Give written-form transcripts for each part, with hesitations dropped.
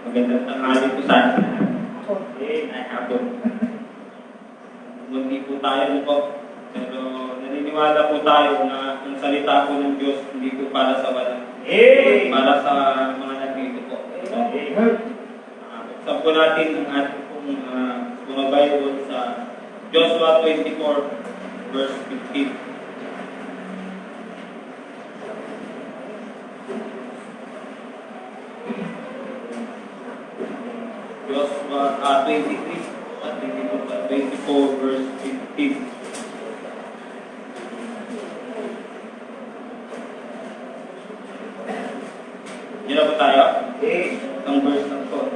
Magandang tanghali po sa atin. Ay hapon. Hindi po tayo po. Pero naniniwala po tayo na ang salita po ng Diyos hindi po para sa wala. Para sa mga nandito po. Buksan po natin ang ating pong mga Bible sa Joshua 24 verse 15. Joshua 23 at 24 verse 15. Yan na po tayo? Ang verse na po.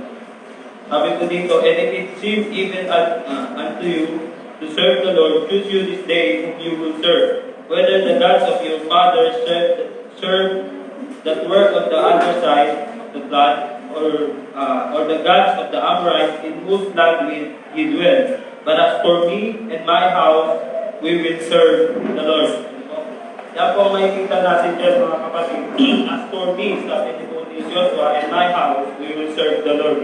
Sabi ko dito, and if it seems even unto you to serve the Lord, choose you this day whom you will serve, whether the gods of your fathers serve that work of the other side of the flood, or the gods of the Amorites in whose land ye dwell. But as for me and my house, we will serve the Lord. Yan po ang makikita natin dyan mga kapatid. As for me, sabi ni Joshua, and my house, we will serve the Lord.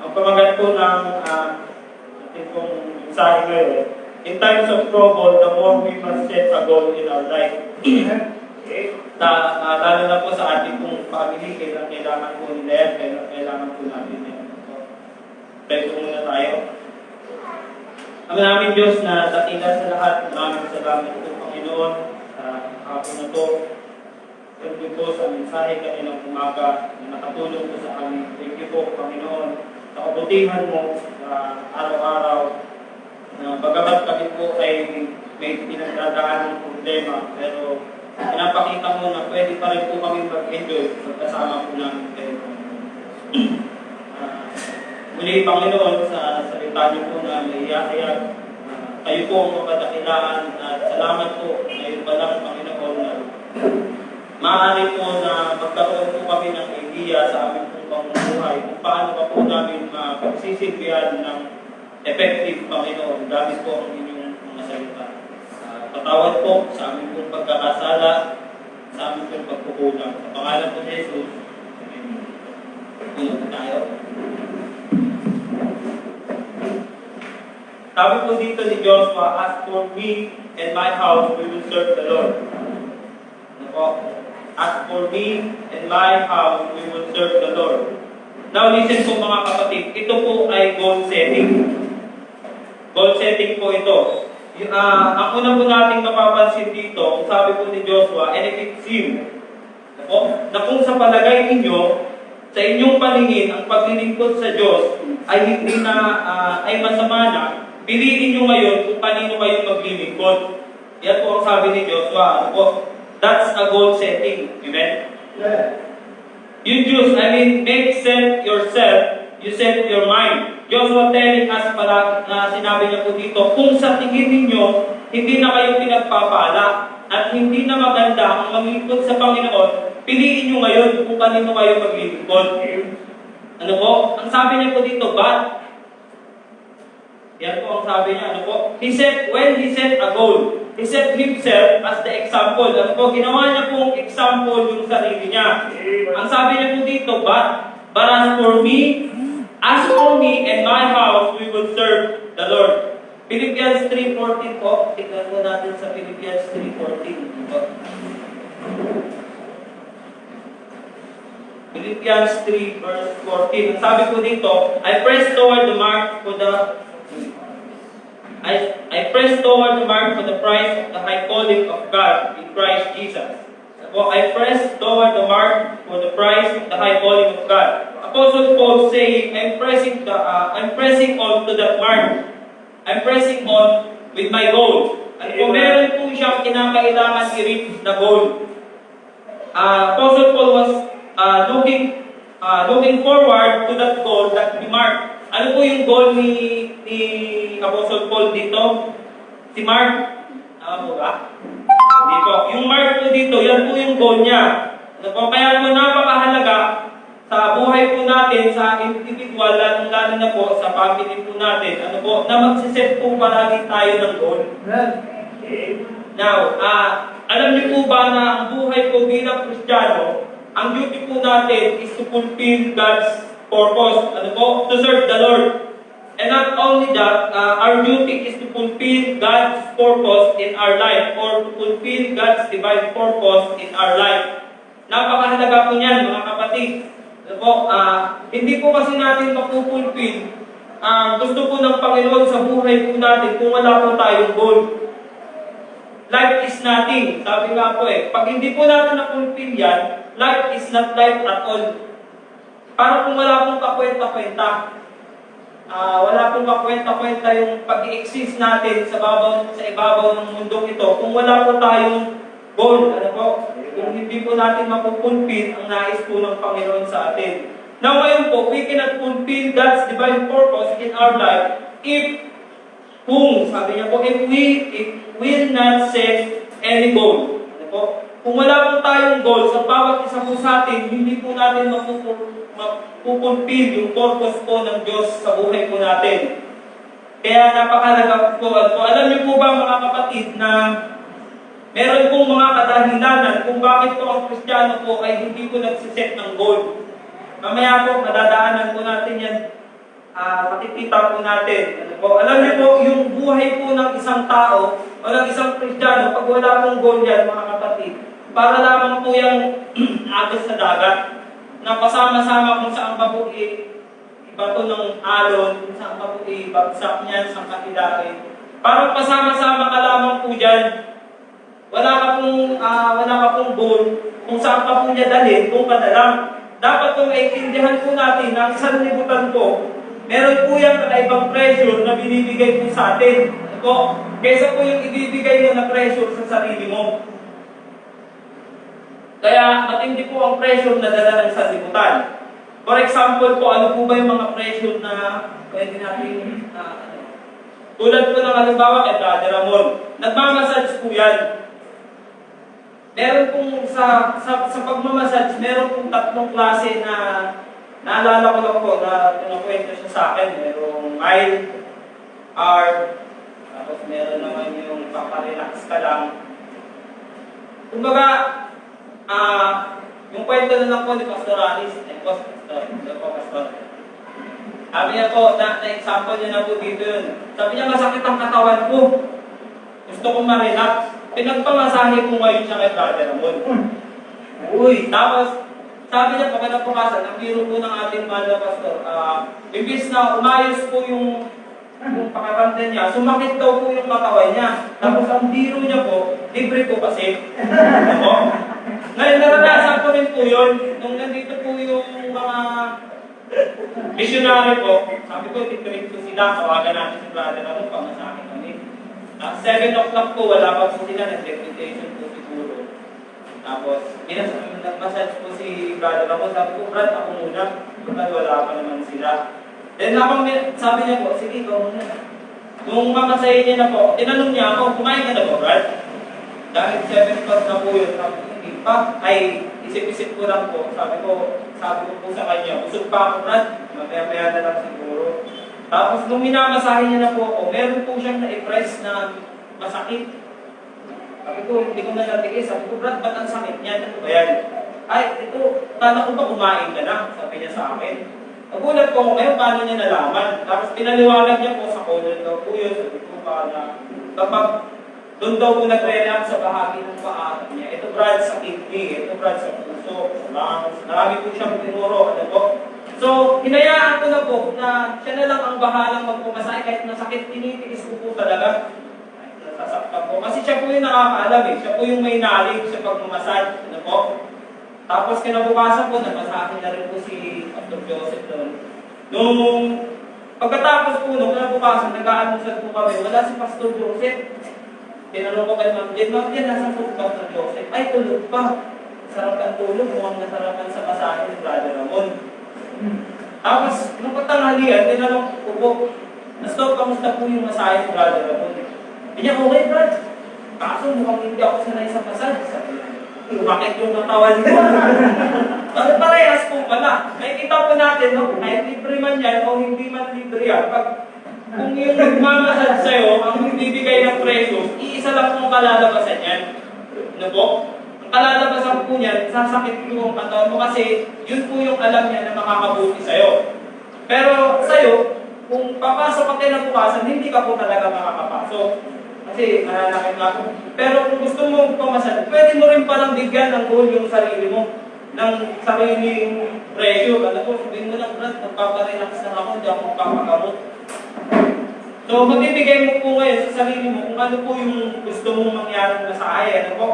Ang pamagat po ng ating pong mensahe ngayon, in times of trouble, the more we must set a goal in our life. Lalo na po sa ating pong family, kailangan po nila yan, kailangan po natin yan. Pwede po muna tayo. Ang namin Diyos na dakilan sa lahat, maraming salamat po Panginoon sa hapon na to. Thank you po sa mensahe kaninang umaga na nakatulong po sa amin. Thank you po Panginoon sa kabutihan mo sa araw-araw na bagamat kami po ay may pinagdadaan ng problema, pero pinapakita mo na pwede pa rin po kami mag-enjoy pagkasama po namin kayo. Muli, Panginoon, sa salita niyo po na naiyak-iyak, kayo po ang mapadakilaan at salamat po ngayon pa lang, Panginoon, na maaari po na magkaroon po kami ng idea sa aming pong pamumuhay kung paano pa po namin mapagsisilbihan ng effective, Panginoon, dahil po ang inyong mga salita. Patawad po sa aming pong pagkakasala, sa aming pong pagkukulang. Sa pangalan po ni Jesus, amen. Tulog tayo. Sabi po dito ni Joshua, as for me and my house, we will serve the Lord. As for me and my house, we will serve the Lord. Now listen po mga kapatid, ito po ay goal setting. Goal setting po ito. Ang una po nating mapapansin dito, sabi po ni Joshua, and if it seems, na kung sa palagay ninyo, sa inyong paningin, ang paglilingkod sa Diyos ay hindi na, ay masama na, piliin nyo ngayon kung kanino kayo maglilingkod. Yan po ang sabi ni Joshua. That's a goal setting. Amen? Yeah. You choose, make set yourself, you set your mind. Joshua telling us pala na sinabi niya po dito, kung sa tingin ninyo, hindi na kayo pinagpapala at hindi na maganda ang maglingkod sa Panginoon, piliin nyo ngayon kung kanino kayo maglingkod. Ano po? Ang sabi niya po dito, but, yan po ang sabi niya, ano po? When he set a goal, he set himself as the example. Ano po? Ginawa niya pong example yung sarili niya. Ang sabi niya po dito, but as for me and my house, we will serve the Lord. Philippians 3:14 po. Tignan mo natin sa Philippians 3:14. Philippians 3 verse 14. Ang sabi po dito, I press toward the mark for the prize of the high calling of God in Christ Jesus. I press toward the mark for the prize of the high calling of God. Apostle Paul saying, I'm pressing on to that mark. I'm pressing on with my goal. At kung meron po siyang kinakailangan i-reach na goal. Apostle Paul was looking forward to that goal that he marked. Ano po yung goal ni Apostle Paul dito? Si Mark? Tama po ba? Hindi po. Yung Mark po dito, yan po yung goal niya. Ano po? Kaya po napakahalaga sa buhay po natin, sa individual, lalo na po sa family po natin, ano po, na magsiset po palagi tayo ng goal. Now, alam niyo po ba na ang buhay ko bilang Kristiyano, ang duty po natin is to fulfill God's purpose. Ano po? To serve the Lord. And not only that, our duty is to fulfill God's purpose in our life or to fulfill God's divine purpose in our life. Napakahalaga po niyan, mga kapatid. Ano po? Hindi po kasi natin mapupulfill gusto po ng Panginoon sa buhay po natin kung wala po tayong goal. Life is nothing. Sabi nga po pag hindi po natin na-fulfill yan, life is not life at all. Parang kung wala pong kakwenta-kwenta. Wala pong kakwenta-kwenta yung pag-i-exist natin sa ibabaw ng mundong ito. Kung wala po tayong goal, ano po, kung hindi po natin mapupulfill ang nais po ng Panginoon sa atin. Now ngayon po, we cannot fulfill God's divine purpose in our life if sabi niya po, if we will not set any goal. Ano po? Kung wala po tayong goal sa bawat isa po sa atin, hindi po natin mapupulfill yung purpose po ng Diyos sa buhay po natin. Kaya napakahalaga po. Alam niyo po ba mga kapatid na meron pong mga kadahilanan kung bakit po ang Kristiyano po ay hindi po nagsiset ng goal. Mamaya po, madadaanan po natin yan. Makikita po natin. Ano po? Alam niyo po, yung buhay po ng isang tao o ng isang Kristiyano, pag wala pong goal yan, mga kapatid, para lamang po yung agos sa dagat, na pasama-sama kung saan pa po ibato ng alon, kung saan pa po ibagsak niyan, sa katilain. Parang pasama-sama ka lamang po dyan. Wala ka pong goal, kung saan pa po niya dalhin, kung ka na lang. Dapat kung maintindihan po natin na ang isang libutan po, meron po yung kakaibang pressure na binibigay po sa atin. Po, kaysa po yung ibibigay mo na pressure sa sarili mo. Kaya matindi po ang pressure na dala ng sanlibutan. For example po, ano po ba yung mga pressure na pwede natin, tulad po ng halimbawa kay Brother Ramon, nagmamassage po yan. Meron pong sa pagmamassage, meron pong tatlong klase na naalala ko lang po na pinakwento siya sa akin. Merong mild, hard, tapos meron naman yung paparelax ka lang. Kumbaga, yung kwento na lang po ni Pastor Alice, Pastor. Sabi niya po, na-example niya na po dito yun. Sabi niya, masakit ang katawan ko. Gusto ko ma-relax. Pinagpamasahe ko ngayon siya kay Brother Ramon. Tapos, sabi niya, pagkanapukasan, ang biro po ng ating mahal na pastor, imbis na umayos po yung pakaranda niya, sumakit daw po yung katawan niya. Tapos ang biro niya po, libre po kasi. Ngayon, naranasan ko rin po yun. Nung nandito po yung mga missionary po, sabi ko, titreat ko sila, tawagan natin si Brother Ramon, pamasahe kami. 7 o'clock po, wala pa po sila, nag-deputation po siguro. Tapos, nag-massage po si Brother Ramon, sabi ko, Brad, ako muna, kasi wala pa naman sila. Then, sabi niya po, sige, ikaw muna. Nung mamasahin niya na po, tinanong niya ako, kumain ka na po, Brad? Dahil 7 o'clock na po yun, sabi ko, hindi pa. Ay, isip-isip ko lang po, sabi ko po sa kanya, busog pa ako, Brad, mamaya-maya na lang siguro. Tapos nung minamasahin niya na po ako, meron po siyang na-impress na masakit. Sabi ko, hindi ko na natiis. Sabi ko, Brad, ba't ang sakit niya? Ano ba yan? Ay, ito, kala ko ba kumain ka na? Sabi niya sa akin. Nagulat ko ngayon, paano niya nalaman? Tapos pinaliwanag niya po sa colon daw po yun. Sabi ko, kapag doon daw po nagre-react sa bahagi ng paa niya, ito Brad sa kidney, ito Brad sa puso, sa lungs. Marami po siyang tinuro. Ano po? So, hinayaan ko na po na siya na lang ang bahalang magpumasahe kahit masakit, tinitiis ko po talaga. Nasasaktan po. Kasi siya po yung nakakaalam Siya po yung may knowledge sa pagmamassage. Ano po? Tapos kinabukasan po, nagmasahe na rin po si Pastor Joseph doon. Nung pagkatapos po, nung kinabukasan, nag-aanusan po kami, wala si Pastor Joseph. Tinanong ko kay Ma'am Jen, nasa po si Pastor Joseph? Ay, tulog pa. Sarap ang tulog, mukhang nasarapan sa masahe ni Brother Ramon. Tapos, nung pagtanghalian, tinanong ko po, Pastor, kamusta po yung masahe ni Brother Ramon? Hindi niya, okay, Brad. Kaso mukhang hindi ako sanay sa massage. Sabi niya, bakit yung katawan mo? Sabi, parehas po pala. Nakikita po natin, no? Kahit libre man yan o hindi man libre yan, pag kung yung nagmamasad sa'yo, ang magbibigay ng presyo, iisa lang kung kalalabasan yan. Ano po? Ang kalalabasan po niyan, sasakit po ang katawan mo kasi yun po yung alam niya na makakabuti sa'yo. Pero sa'yo, kung papasok ka kinabukasan, hindi ka po talaga makakapasok. Kasi mananakit nga po. Pero kung gusto mo pumasad, pwede mo rin palang bigyan ng goal yung sarili mo. Ng sariling presyo. Ano po, sabihin mo lang, Brad, magpaparelax na ako, hindi ako magpapagamot. So, magbibigay mo po ngayon sa sarili mo kung ano po yung gusto mong mangyari na sa ay. Ano po?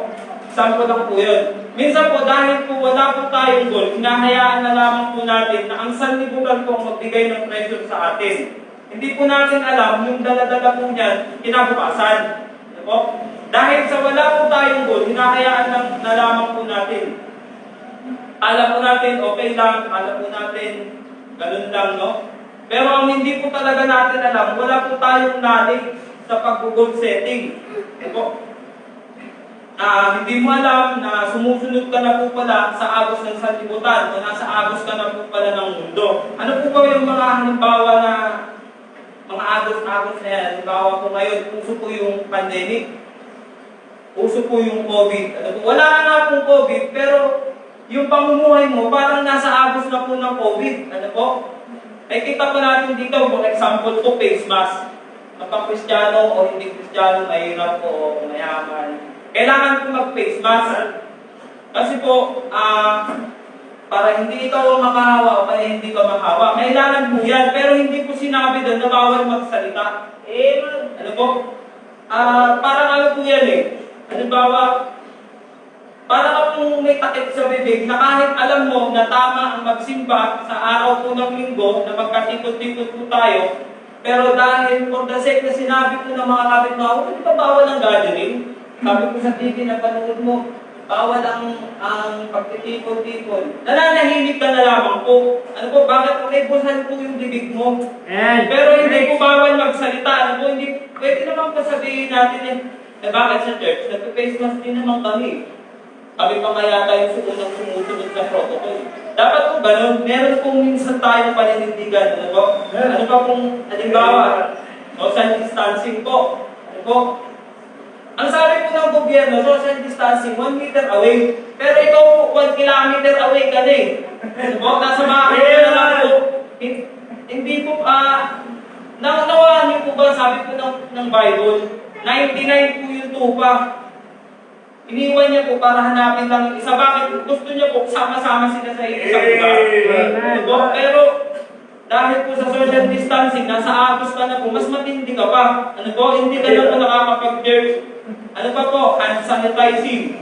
Sample lang po yun. Minsan po, dahil po wala po tayong goal, hinahayaan na lamang po natin na ang sanlibutan po ang magbigay ng pressure sa atin. Hindi po natin alam yung dala-dala po niyan kinabukasan. Ano po? Dahil sa wala po tayong goal, hinahayaan lang na lamang po natin. Alam po natin, okay lang. Alam po natin, ganun lang, no? Pero ang hindi po talaga natin alam, wala po tayong knowledge sa pag-goal setting. Ano po? Hindi mo alam na sumusunod ka na po pala sa agos ng sanlibutan o nasa agos ka na po pala ng mundo. Ano po ba yung mga halimbawa na mga agos-agos na yan? Halimbawa po ngayon, uso po yung pandemic. Uso po yung COVID. Ano po? Wala na nga pong COVID, pero yung pamumuhay mo parang nasa agos na po ng COVID. Ano po? Ay kita po natin dito, for example po, face mask. Kapag Kristiyano o hindi Kristiyano, mahirap po o mayaman. Kailangan po mag-face mask. Kasi po, para hindi ikaw makahawa o kaya hindi ka makahawa, kailangan po yan. Pero hindi po sinabi doon na bawal magsalita. Ano po? Parang ano po yan eh. Halimbawa, para kung may takip sa bibig na kahit alam mo na tama ang magsimba sa araw po ng linggo na magkatikot-tikot po tayo, pero dahil for the sake na sinabi po ng mga kapitbahay, hindi ba bawal ang gathering? Sabi ko sa TV na panood mo, bawal ang pagtitipon-tipon. Nananahimik ka na lamang po. Ano po, bakit okay, busan po yung bibig mo? Pero hindi po bawal magsalita. Ano po, hindi, pwede naman po sabihin natin bakit sa church? Nag-face mask din naman kami. Kami pa kaya tayo unang sumusunod sa protocol. Dapat po ganun, meron pong minsan tayong paninindigan. Ano po? Ano pa pong, halimbawa, social distancing po. Ano po? Ang sabi po ng gobyerno, social distancing, 1 meter away. Pero ito po, 1 kilometer away ka na eh. Ano po? Nasa bahay na lang po. Hindi po, nawaan niyo po ba, sabi po ng Bible, 99 po yung tupa. Iniwan niya po para hanapin lang yung isa. Bakit? Gusto niya po, sama-sama sila sa isang lugar. Ano po? Pero, dahil po sa social distancing, nasa agos ka na po, mas matindi ka pa. Ano po? Hindi ka na po nakakapag-church. Ano pa po? Hand sanitizing.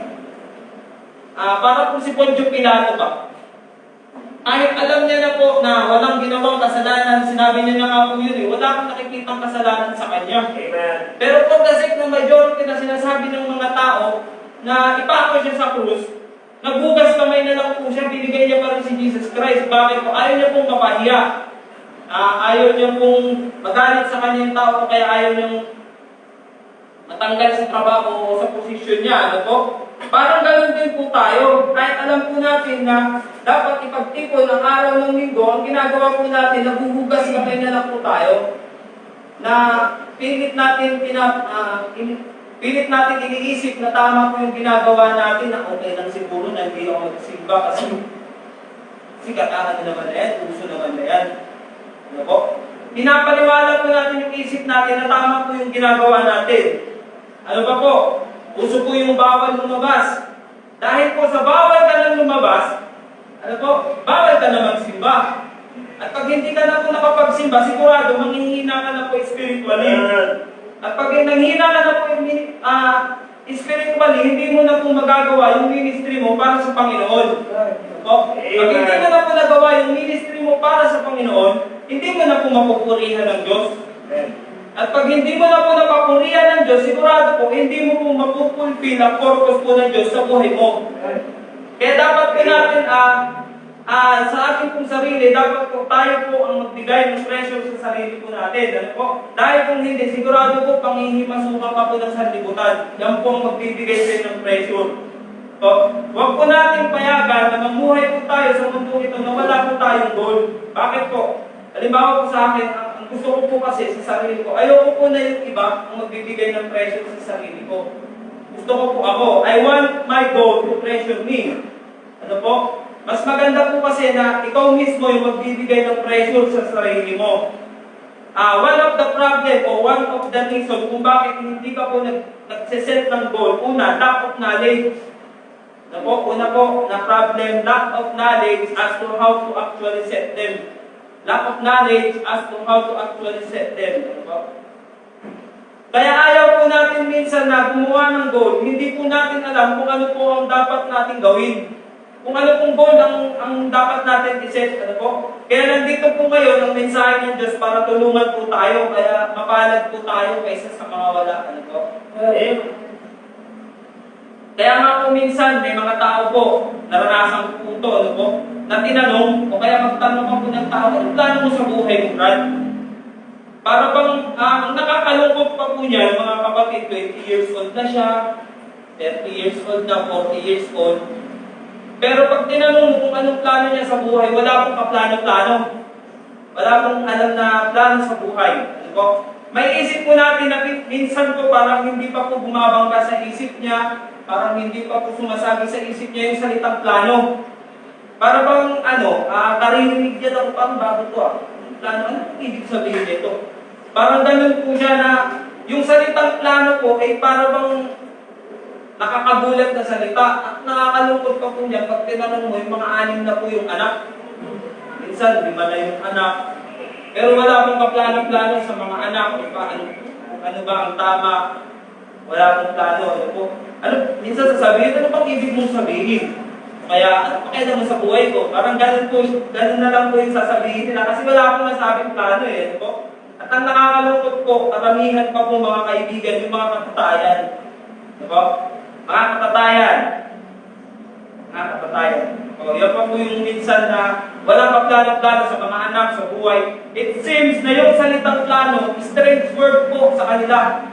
Para po si Poncio Pilato ba? Kahit alam niya na po na walang ginawang kasalanan, sinabi niya na nga po yun eh, wala akong nakikitang kasalanan sa kanya. Amen. Pero for the sake ng majority na sinasabi ng mga tao na ipako siya sa krus, nagbugas kamay na lang po siya, binigay niya pa rin si Jesus Christ. Bakit po? Ayaw niya pong mapahiya. Ayaw niya pong magalit sa kanyang tao, kaya ayaw niyang matanggal sa trabaho o sa posisyon niya. Ano po? Parang ganoon din po tayo. Kahit alam po natin na dapat ipagtipon ang araw ng linggo, ang ginagawa po natin, nabubugas kamay na lang po tayo. Na pilit natin iniisip na tama po yung ginagawa natin na okay lang siguro na hindi ako magsimba kasi sikatahan naman na yan, uso naman na yan. Ano po? Pinapaniwala po natin yung isip natin na tama po yung ginagawa natin. Ano ba po? Uso po yung bawal lumabas. Dahil po sa bawal ka nang lumabas, ano po? Bawal ka na magsimba. At pag hindi ka na po nakapagsimba, sigurado manghihina ka na po spiritually. At pag nanghina ka na po spiritually, hindi mo na po magagawa yung ministry mo para sa Panginoon. Pag hindi mo na po nagawa yung ministry mo para sa Panginoon, hindi mo na po mapupurihan ng Diyos. At pag hindi mo na po napapurihan ng Diyos, sigurado po, hindi mo po mapupulfill ang purpose po ng Diyos sa buhay mo. Kaya dapat po natin, sa ating pong sarili, dapat po tayo po ang magbigay ng pressure sa sarili po natin. Ano po? Dahil kung hindi, sigurado po, panghihimasukan ka po ng sanlibutan. Yan po ang magbibigay sa ng pressure. So, huwag po natin payagan na mamuhay po tayo sa mundo ito na wala po tayong goal. Bakit po? Halimbawa po sa akin, ang gusto ko po kasi sa sarili ko, ayoko po na yung iba ang magbibigay ng pressure sa sarili ko. Gusto ko po ako. I want my goal to pressure me. Ano po? Mas maganda po kasi na ikaw mismo yung magbibigay ng pressure sa sarili mo. One of the problem o one of the reason kung bakit hindi ka po nagsiset ng goal, una, lack of knowledge. Ano po? Una po, na problem, lack of knowledge as to how to actually set them. Lack of knowledge as to how to actually set them. Ano po? Kaya ayaw po natin minsan na gumawa ng goal, hindi po natin alam kung ano po ang dapat natin gawin. Kung ano pong goal ang dapat natin i-set. Ano po? Kaya nandito po ngayon ang mensahe ng Diyos para tulungan po tayo, kaya mapalad po tayo kaysa sa mga wala. Ano po? Kaya nga po minsan may mga tao po, naranasan po ito, ano po, na tinanong, o kaya magtanong ako ng tao, anong plano mo sa buhay mo, Brad? Para bang, ang nakakalungkot pa po niya, mga kapatid, 20 years old na siya, 30 years old na, 40 years old. Pero pag tinanong mo kung anong plano niya sa buhay, wala pong kaplano-plano. Wala pong alam na plano sa buhay. Ano po? May isip po natin na minsan po parang hindi pa po bumabangga sa isip niya, parang hindi pa po sumasabi sa isip niya yung salitang plano. Para bang karirinig niya lang pang bago to plano, ano ibig sabihin nito? Parang ganun po siya na yung salitang plano po ay para bang nakakagulat na salita at nakakalungkot pa po niya pag tinanong mo yung mga 6 na po yung anak. Minsan, 5 na yung anak. Pero wala pong kaplano-plano sa mga anak. Ano ba ang tama? Wala pong plano. Ano po? Minsan sasabihin, ano pang ibig mong sabihin? Kaya, ano pa kaya naman sa buhay ko? Parang ganun na lang po yung sasabihin nila. Kasi wala pong nasabing plano eh. Ano po? At ang nakakalungkot po, karamihan pa po mga kaibigan, yung mga katatayan. Ano po? Mga katatayan. O, yan pa po yung minsan na wala pa plano-plano sa mga anak, sa buhay. It seems na yung salitang plano, strange word po sa kanila.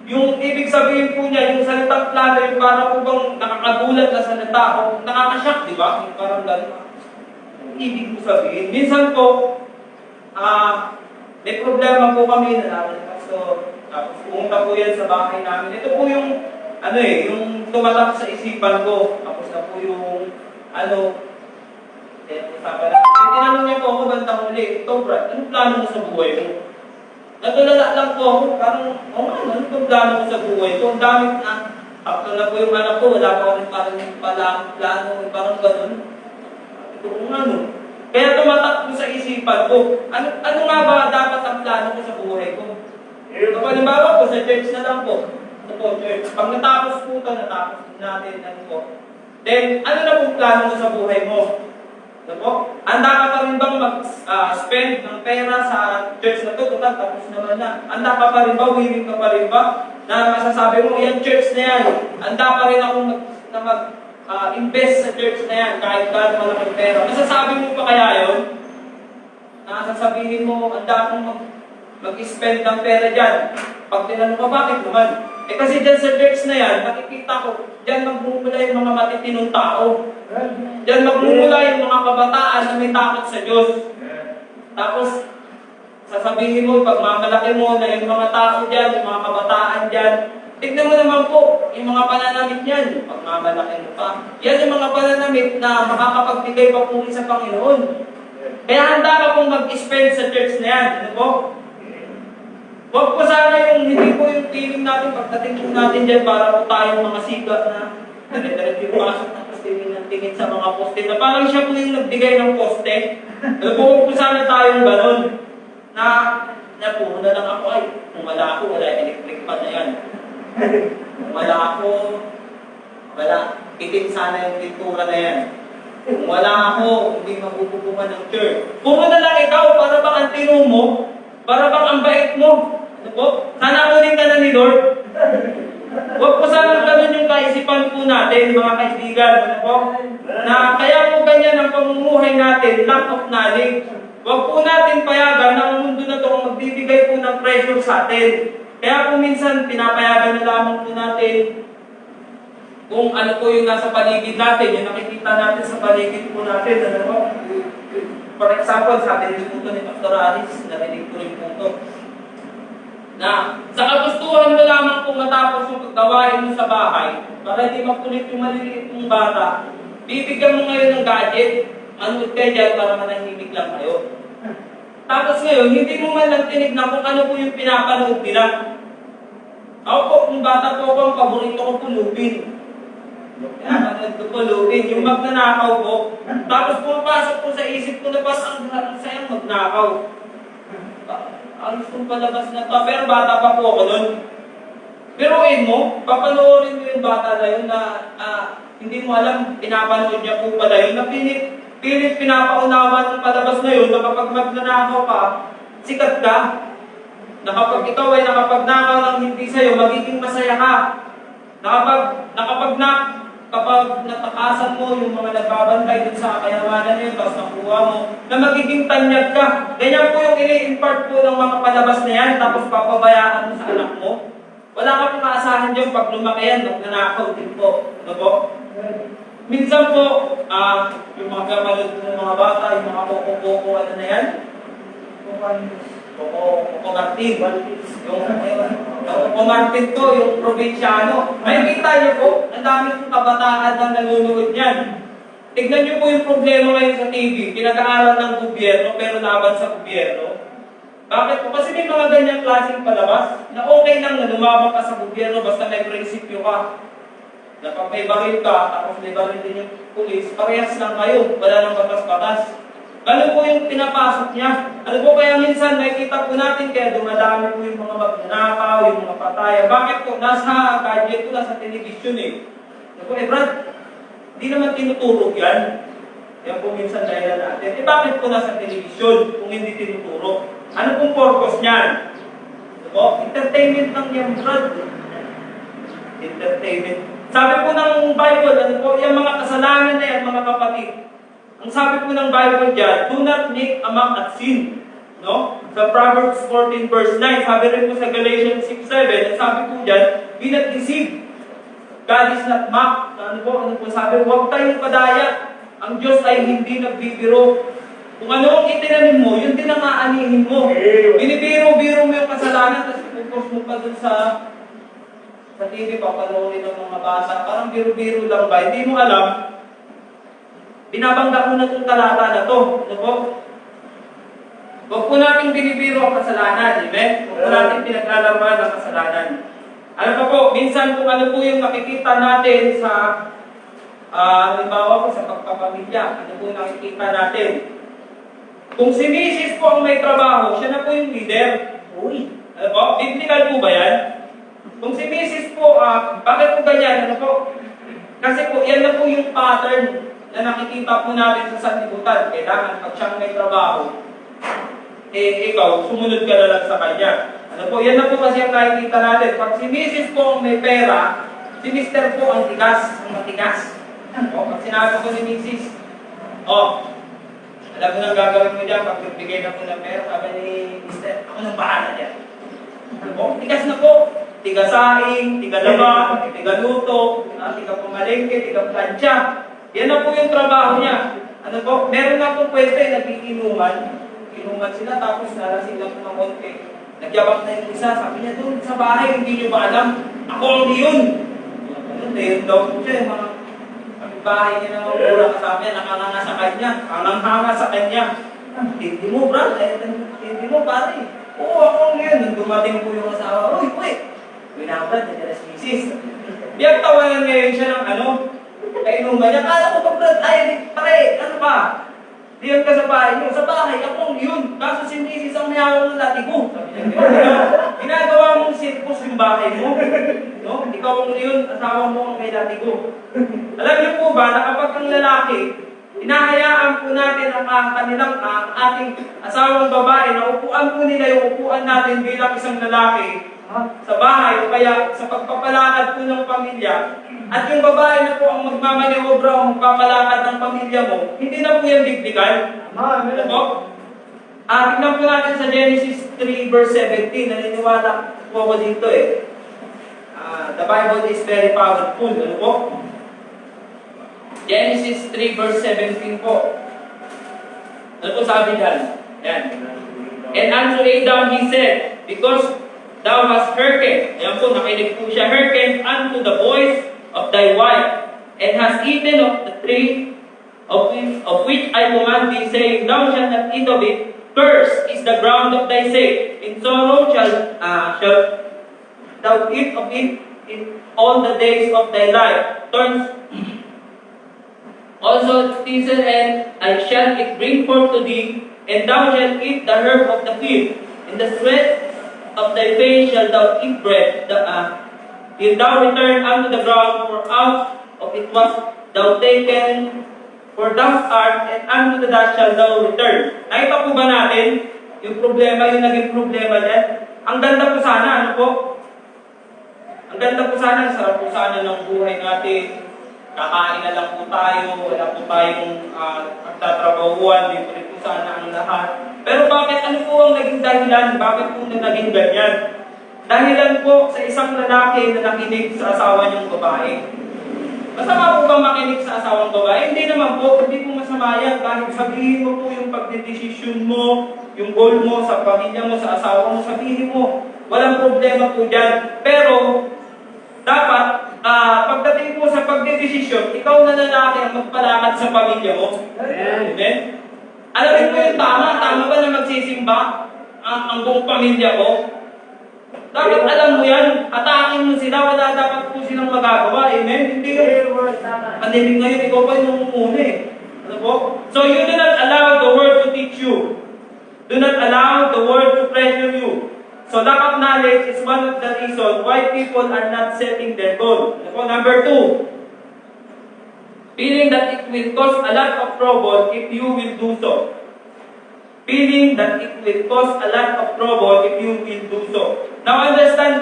Yung ibig sabihin po niya, yung salitang plano, yung parang po bang nakakagulat na salita o nakakashock, di ba? Yung parang gano'n. Ibig po sabihin. Minsan po, may problema po kami na namin. So, tapos pumunta po yan sa bahay namin. Ito po yung yung tumatak sa isipan ko. Tapos na po yung, usapan na. Tinanong niya po ako bandang uli, ito Brad, anong plano mo sa buhay mo? Natulala lang po ako, parang, ano itong plano mo sa buhay ko? Ang dami na, after na po yung anak ko, wala pa akong plano, parang ganun. Ito kung ano. Kaya tumatak po sa isipan ko, ano nga ba dapat ang plano ko sa buhay ko? Halimbawa po, sa church na lang po. Church. Pag natapos po ito, natapos natin, then, ano na pong plano mo sa buhay mo? Handa ka pa rin bang mag-spend ng pera sa church na ito? Tapos naman na. Handa ka pa rin ba? Willing ka pa rin ba? Na masasabi mo, yan church na yan. Handa pa rin ako mag-invest sa church na yan kahit gaano malaking pera. Masasabi mo pa kaya yun? Sasabihin mo, handa akong mag-spend ng pera dyan. Pag tinanong mo, bakit naman? Kasi dyan sa church na yan, nakikita ko, dyan magmumula yung mga matitinong tao. Dyan magmumula yung mga kabataan na may takot sa Diyos. Tapos, sasabihin mo, pagmamalaki mo na yung mga tao dyan, yung mga kabataan dyan, tignan mo naman po, yung mga pananamit yan, pagmamalaki mo pa. Yan yung mga pananamit na makakapagbigay pa po sa Panginoon. Kaya handa ka pong mag-spend sa church na yan. Ano po? Huwag po sana hindi po yung feeling natin pagdating po natin dyan para po tayong mga siga na dire-diretso yung pasok ng tingin sa mga poste na parang siya po yung nagbigay ng poste. Huwag po sana tayong ganun na puro na lang ako ay kung wala ako, wala electric pan na yan. Kung wala ako, wala. Itim sana yung pintura na yan. Kung wala ako, hindi mabubukungan ng church. Puro na lang ikaw para bang ang tino mo, para bang ang bait mo. Ano po? Sana unin ka na ni Lord. Huwag po sana ganun yung kaisipan po natin, mga kaibigan. Ano po? Na kaya po ganyan ang pamumuhay natin, lack of knowledge. Huwag po natin payagan na ang mundo na ito ang magbibigay po ng pressure sa atin. Kaya po minsan, pinapayagan na lamang po natin kung ano po yung nasa paligid natin, yung nakikita natin sa paligid po natin. Ano po? For example, sabi rin po ito ni Pastor Alice, narinig ko rin po ito, na sa kagustuhan mo lamang kung matapos yung paggawain mo sa bahay, para hindi makulit yung maliliit mong bata, bibigyan mo ngayon ng gadget, manood kayo dyan para manahimik lang kayo. Tapos ngayon, hindi mo man lang tinignan kung ano po yung pinapanood nila. Ako po, kung bata po ako, ang paborito ko po Lupin. Kaya panood ko po Lupin, yung magnanakaw po. Tapos pumapasok po sa isip ko na parang ang sayang magnakaw. Ang gusto palabas na to, pero bata pa po ako nun. Pero mo, papanoorin mo yung bata na yun na hindi mo alam, pinapanood niya po pala yun, na pilit pinapaunawa ng palabas na yun, na kapag magnanakaw ka, sikat ka, na kapag ikaw ay nakapagnakaw ng hindi sa'yo, magiging masaya ka. Kapag natakasan mo yung mga nagbabantay dun sa kayamanan niyo, tapos nakuha mo, na magiging tanyag ka. Ganyan po yung ini-impart po ng mga palabas na yan, tapos papabayaan mo sa anak mo. Wala ka pong maasahan dyan pag lumaki yan, nagnanakaw din po. Ano po? Minsan po, yung mga kamalod ng mga bata, yung mga koko-koko, ano na yan? Koko Martin. Yung Koko Martin po, yung probinsyano. May kita niyo po, ang dami pong kabataan na nanonood niyan. Tignan niyo po yung problema ngayon sa TV, pinag-aaral ng gobyerno pero laban sa gobyerno. Bakit po? Kasi may mga ganyang klaseng palabas na okay lang na lumabang ka sa gobyerno basta may prinsipyo ka. Na pag may baril ka, tapos may baril din yung pulis, parehas lang kayo, wala nang batas-batas. Ano po yung pinapasok niya? Ano po kaya minsan nakikita po natin kaya dumadami po yung mga magnanakaw, yung mga pataya. Bakit po? Nasa gadget po, nasa television eh. Ano po, Brad, hindi naman tinuturo yan. Yan po minsan dahilan natin. Bakit po nasa television kung hindi tinuturo? Ano pong purpose niyan? Ano po? Entertainment lang yan, Brad. Entertainment. Sabi po ng Bible, ano po, yung mga kasalanan na yan, mga kapatid, ang sabi po ng Bible dyan, do not make a mock at sin. No? Sa Proverbs 14 verse 9, sabi rin po sa Galatians 6:7, ang sabi po dyan, be not deceived. God is not mocked. Ano po sabi? Huwag tayong padaya. Ang Diyos ay hindi nagbibiro. Kung ano ang itinanim mo, yun din ang aanihin mo. Binibiro-biro mo yung kasalanan, tapos pupush mo pa dun sa TV, papanoorin ng mga bata. Parang biro-biro lang ba? Hindi mo alam. Binabangga ko na itong talata na to. Ano po? Huwag po natin binibiro ang kasalanan. Amen? Huwag po natin pinaglalaman ang kasalanan. Ano pa po? Minsan kung ano po yung nakikita natin sa halimbawa po sa pagpapamilya. Ano po yung nakikita natin? Kung si Mrs. po ang may trabaho, siya na po yung leader. Uy. Ano po? Biblical po ba yan? Kung si Mrs. po, bakit po ganyan? Ano po? Kasi po, yan na po yung pattern na nakikita po natin sa sanlibutan. Kailangan pag siyang may trabaho, ikaw, sumunod ka na lang sa kanya. Ano po, yan na po kasi ang nakikita natin. Pag si Mrs. po ang may pera, si Mr. po ang tigas, ang matigas. Pag sinabi ko ni Mrs., alam mo nang gagawin mo dyan, pag nagbigay na po ng pera, sabi ni Mr., ako nang bahala dyan. Ano po, tigas na po. Tiga-saing, tiga-laba, tiga-luto, tiga-pumalengke, tiga-plancha. Yan na po yung trabaho niya. Ano po? Meron na po pwede, nagkikinuman. Kinuman sila, tapos nalasing lang po ng konti. Nagyabak na yung isa, sabi niya doon sa bahay, hindi niyo ba alam? Ako ang diyon. Ano, diyon daw po siya, yung mga bahay niya na mabura kasama niya, nakanganga sa kanya, hangang-hanga sa kanya. Hindi mo, brad, hindi mo, pare. Oo, ako ang yun. Nung dumating po yung asawa, uy, winabad, nagdalas misis. Biyag tawanan ngayon siya ng kainuman niya. Kala ko ba, brad, pare, ano ba? Diyan ka sa bahay niyo. Sa bahay, ako yun. Kaso si misis ang mayawang ng latigo. Sabi niya, ginagawa mong sirkus yung bahay mo. No? Ikaw ang yun, asawa mo ang may latigo. Alam niyo po ba, na kapag ang lalaki, hinahayaan po natin ang kanilang ating asawang babae na upuan po nila yung upuan natin bilang isang lalaki sa bahay o kaya sa pagpapalakad po ng pamilya at yung babae na po ang magmamaniobra o magpapalakad ng pamilya mo, hindi na po yan biblikal. Ano po? Tignan po natin sa Genesis 3 verse 17, naniniwala po ako dito eh. The Bible is very powerful. Ano po? Genesis 3 verse 17 po. Ano po sabi dyan? Yan. And unto Adam he said, because thou hast hearkened, ayan po, nakinig po siya, hearkened unto the voice of thy wife, and hast eaten of the tree of which I command thee, saying, thou shalt not eat of it, cursed is the ground of thy sake, in sorrow shalt thou eat of it in all the days of thy life. Turns also season, and I shall it bring forth to thee, and thou shalt eat the herb of the field. In the sweat of thy face shalt thou eat bread, till thou return unto the ground, for out of it was thou taken, for dust art, and unto the dust shalt thou return. Nakita po ba natin yung problema, yung naging problema niyan? Ang ganda po sana, ano po? Ang ganda po sana, sarap po sana ng buhay natin. Kakain na lang po tayo, wala po tayong pagtatrabahuan, dito rin po sana ang lahat. Pero bakit, ano po ang naging dahilan? Bakit po na naging ganyan? Dahilan po sa isang lalaki na nakinig sa asawa niyang babae. Masama po bang makinig sa asawang babae? Hindi naman po, hindi po masama yan. Kahit sabihin mo po yung pagdedesisyon mo, yung goal mo sa pamilya mo, sa asawa mo, sabihin mo. Walang problema po dyan. Pero, dapat, pagdating po sa pagdedesisyon, ikaw na lalaki ang magpalakad sa pamilya mo. Amen? Alamin mo yung tama. Tama ba na magsisimba ang buong pamilya ko? Dapat alam mo yan. Atakin mo sila. Wala dapat po silang magagawa. Amen? Hindi ka. Pandemic ngayon, ikaw pa yung namumuna eh. Ano po? So you do not allow the word to teach you. Do not allow the word to pressure you. So lack of knowledge is one of the reasons why people are not setting their goal. Number 2, feeling that it will cause a lot of trouble if you will do so. Feeling that it will cause a lot of trouble if you will do so. Now understand,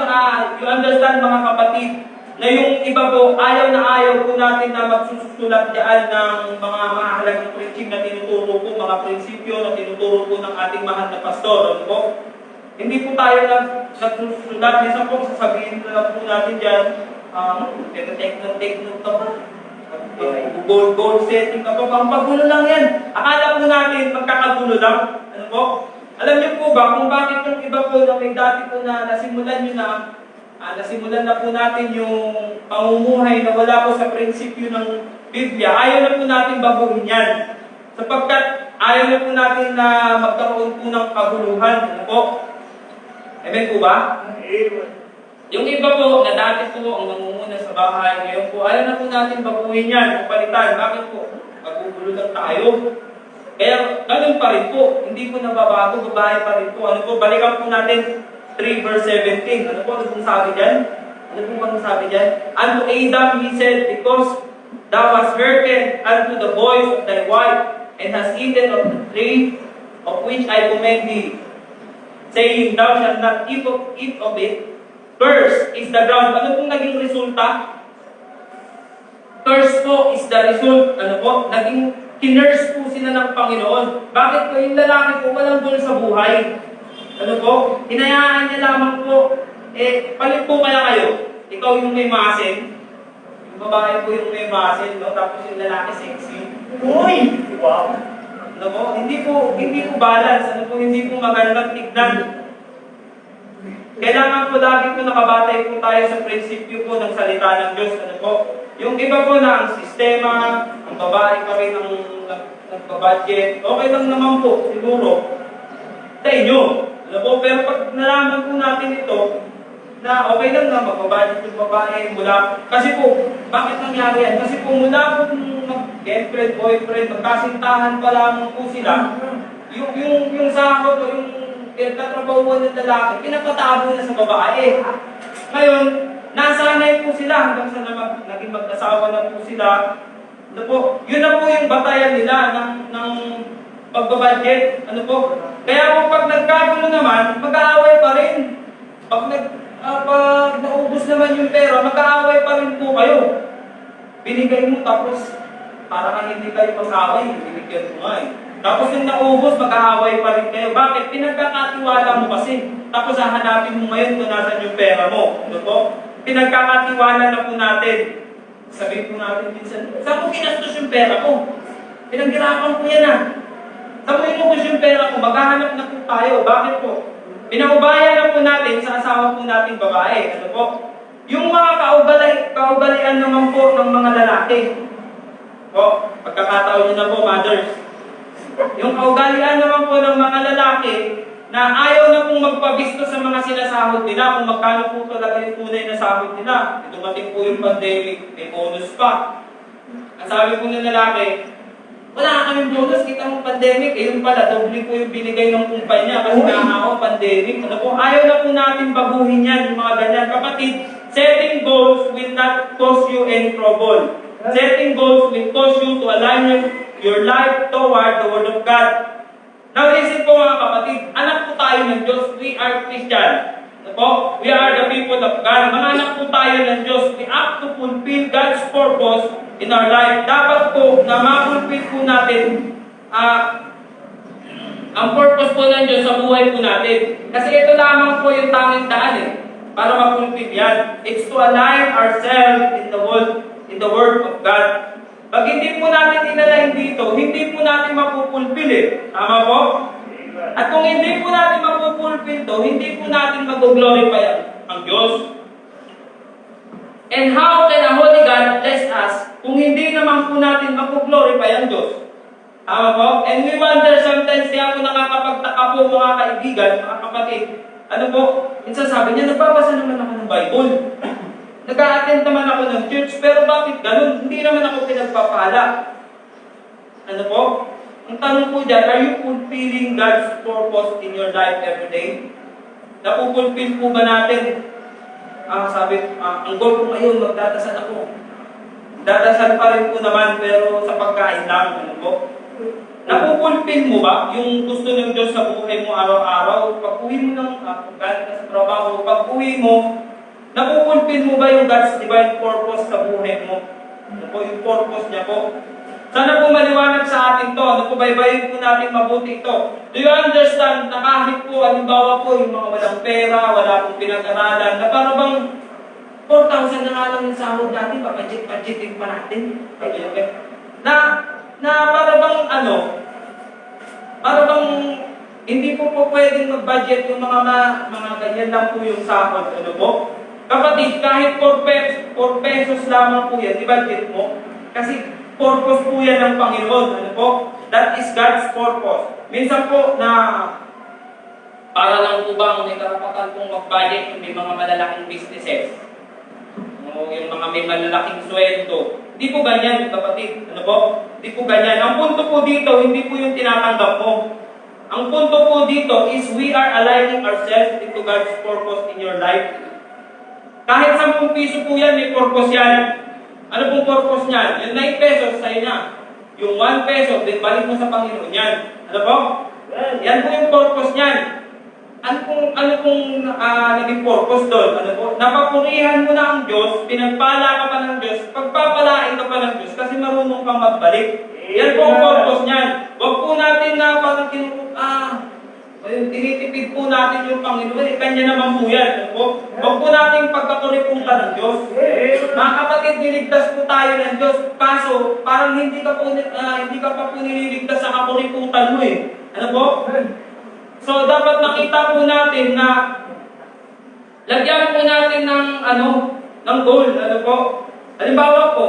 you understand mga kapatid, na yung iba po, ayaw na ayaw po natin na magsusulat dyan ng mga mahalagang prinsipyo na tinuturo po, mga prinsipyo na tinuturo po ng ating mahal na pastor. Ano po? Hindi po tayo nagsusulat. Minsan po, sasabihin na lang po natin dyan, take note ka po. Goal setting ka po. Pampagulo lang yan. Akala po natin, magkakagulo lang. Ano po? Alam niyo po ba kung bakit yung iba po na may dati po na nasimulan nyo na, nasimulan na po natin yung pamumuhay na wala po sa prinsipyo ng Biblia, ayaw na po natin baguhin yan. Sapagkat ayaw na po natin na magkaroon po ng kaguluhan. Ano po? Amen po ba? Yung iba po na dati po ang nangunguna sa bahay, ngayon po ayaw na po natin baguhin yan, palitan. Bakit po? Magugulo lang tayo. Kaya ganun pa rin po, hindi po nababago, babae pa rin po. Ano po, balikan po natin 3 verse 17. Ano po, ano pong sabi dyan? Ano po bang sabi dyan? Unto Adam he said, because thou hast hearkened unto the voice of thy wife, and hast eaten of the tree of which I command thee, saying, thou shalt not eat of it, curse is the ground. Ano pong naging resulta? Curse po is the result. Ano po? Naging kinurse po sila ng Panginoon. Bakit po yung lalaki po walang goal sa buhay? Ano po? Hinayaan niya lamang po. Palit po kaya kayo. Ikaw yung may muscle. Yung babae po yung may muscle, no? Tapos yung lalaki sexy. Uy! Wow! Ano po? Hindi po balance. Ano po? Hindi po magandang tignan. Kailangan po lagi po nakabatay po tayo sa prinsipyo po ng salita ng Diyos. Ano po? Yung iba po na ang sistema, ang babae pa rin ang nagpa-budget, okay lang naman po, siguro, sa inyo. Ano po? Pero pag nalaman po natin ito, na okay lang na magpa-budget yung babae mula, kasi po, bakit nangyari yan? Kasi po mula po mag-girlfriend, boyfriend, magkasintahan pa lang po sila, yung sahod o yung katrabahuan ng lalaki, pinapatabo na sa babae. Ngayon, nasanay po sila hanggang sa naging mag-asawa na po sila. Ano po? Yun na po yung batayan nila ng pagbabudget. Ano po? Kaya po pag nagkagulo naman, mag-aaway pa rin. Pag naubos naman yung pera, mag-aaway pa rin po kayo. Binigay mo tapos parang hindi kayo mag-aaway, binigyan mo nga eh. Tapos yung naubos, mag-aaway pa rin kayo. Bakit? Pinagkakatiwala mo kasi. Tapos hahanapin mo ngayon kung nasan yung pera mo. Ano po? Pinagkakatiwala na po natin. Sabihin po natin minsan, saan ko kinastos yung pera ko? Pinaghirapan ko yan ah. Saan mo inubos yung pera ko? Maghahanap na po tayo. Bakit po? Pinaubaya na po natin sa asawa po nating babae. Ano po? Yung mga kaugalian naman po ng mga lalaki. Po, pagkakataon nyo na po, mothers. Yung kaugalian naman po ng mga lalaki na ayaw na pong magpabisto sa mga sinasahod nila kung magkano po talaga yung tunay na sahod nila. Dumating po yung pandemic, may bonus pa. Ang sabi po ng lalaki, wala kaming bonus, kita mo pandemic, eh yun pala, doble po yung binigay ng kumpanya kasi nakakawa pandemic. Ano po, ayaw na po natin baguhin yan, yung mga ganyan. Kapatid, setting goals will not cause you any trouble. Setting goals will cause you to align your life toward the Word of God. Now listen po mga kapatid, anak po tayo ng Diyos, we are Christian. Ano po? We are the people of God. Mga anak po tayo ng Diyos, we have to fulfill God's purpose in our life. Dapat po na ma-fulfill po natin ang purpose po ng Diyos sa buhay po natin. Kasi ito lamang po yung tanging daan para ma-fulfill yan. It's to align ourselves in the Word of God. Pag hindi po natin inalign dito, hindi po natin mapupulfill Tama po? At kung hindi po natin mapupulfill to, hindi po natin mag-glorify ang Diyos. And how can a holy God bless us kung hindi naman po natin mag-glorify ang Diyos? Tama po? And we wonder sometimes, kaya po nakakapagtaka po mga kaibigan, mga kapatid, ano po, minsan sabi niya, nagbabasa naman ako ng Bible. Nag-a-attend naman ako ng church, pero bakit ganun? Hindi naman ako pinagpapala. Ano po? Ang tanong po dyan, are you fulfilling God's purpose in your life every day? Napupulfill po ba natin? Ang goal ko ngayon, magdadasal ako. Dadasal pa rin po naman, pero sa pagkain lang. Ano po? Napupulfill mo ba yung gusto ng Diyos sa buhay mo araw-araw? Pag-uwi mo ng galing ka sa trabaho, pag-uwi mo, napupulfill mo ba yung God's divine purpose sa buhay mo? Ano po yung purpose niya po? Sana po maliwanag sa atin to. Ano po, baybayin po natin mabuti ito. Do you understand na kahit po, halimbawa po, yung mga walang pera, wala pong pinag-aralan, na parang bang 4,000 na nga lang yung sahod natin, budgeting pa natin. Okay. Na para bang para bang hindi po pwedeng mag-budget yung mga ganyan lang po yung sahod. Ano po? Kapatid, kahit 4 pesos lamang po yan, i-budget mo. Kasi purpose po yan ng Panginoon. Ano po? That is God's purpose. Minsan po na para lang po bang may karapatan pong mag-budget yung may mga malalaking businesses. Yung mga may malalaking sweldo. Hindi po ganyan, kapatid. Ano po? Hindi po ganyan. Ang punto po dito, hindi po yung tinatanggap mo. Ang punto po dito is we are aligning ourselves into God's purpose in your life. Kahit 10 piso po yan, may purpose yan. Ano pong purpose niyan? Yung 9 pesos, sa'yo na. Yung 1 peso, din balik mo sa Panginoon yan. Ano po? Yan po yung purpose niyan. Ano pong naging purpose doon? Ano po? Napapurihan mo na ang Diyos, pinagpala ka pa ng Diyos, pagpapalain ka pa ng Diyos kasi marunong kang magbalik. Yan po ang purpose niyan. Huwag po natin na parang tinitipid po natin yung Panginoon. Kanya naman po yan. Ano po? Huwag po natin pagkakuripuntan ng Diyos. Mga kapatid, niligtas po tayo ng Diyos. Kaso, parang hindi ka pa po nililigtas sa kakuriputan mo Ano po? So, dapat nakita po natin na lagyan po natin ng goal. Ano po? Halimbawa po,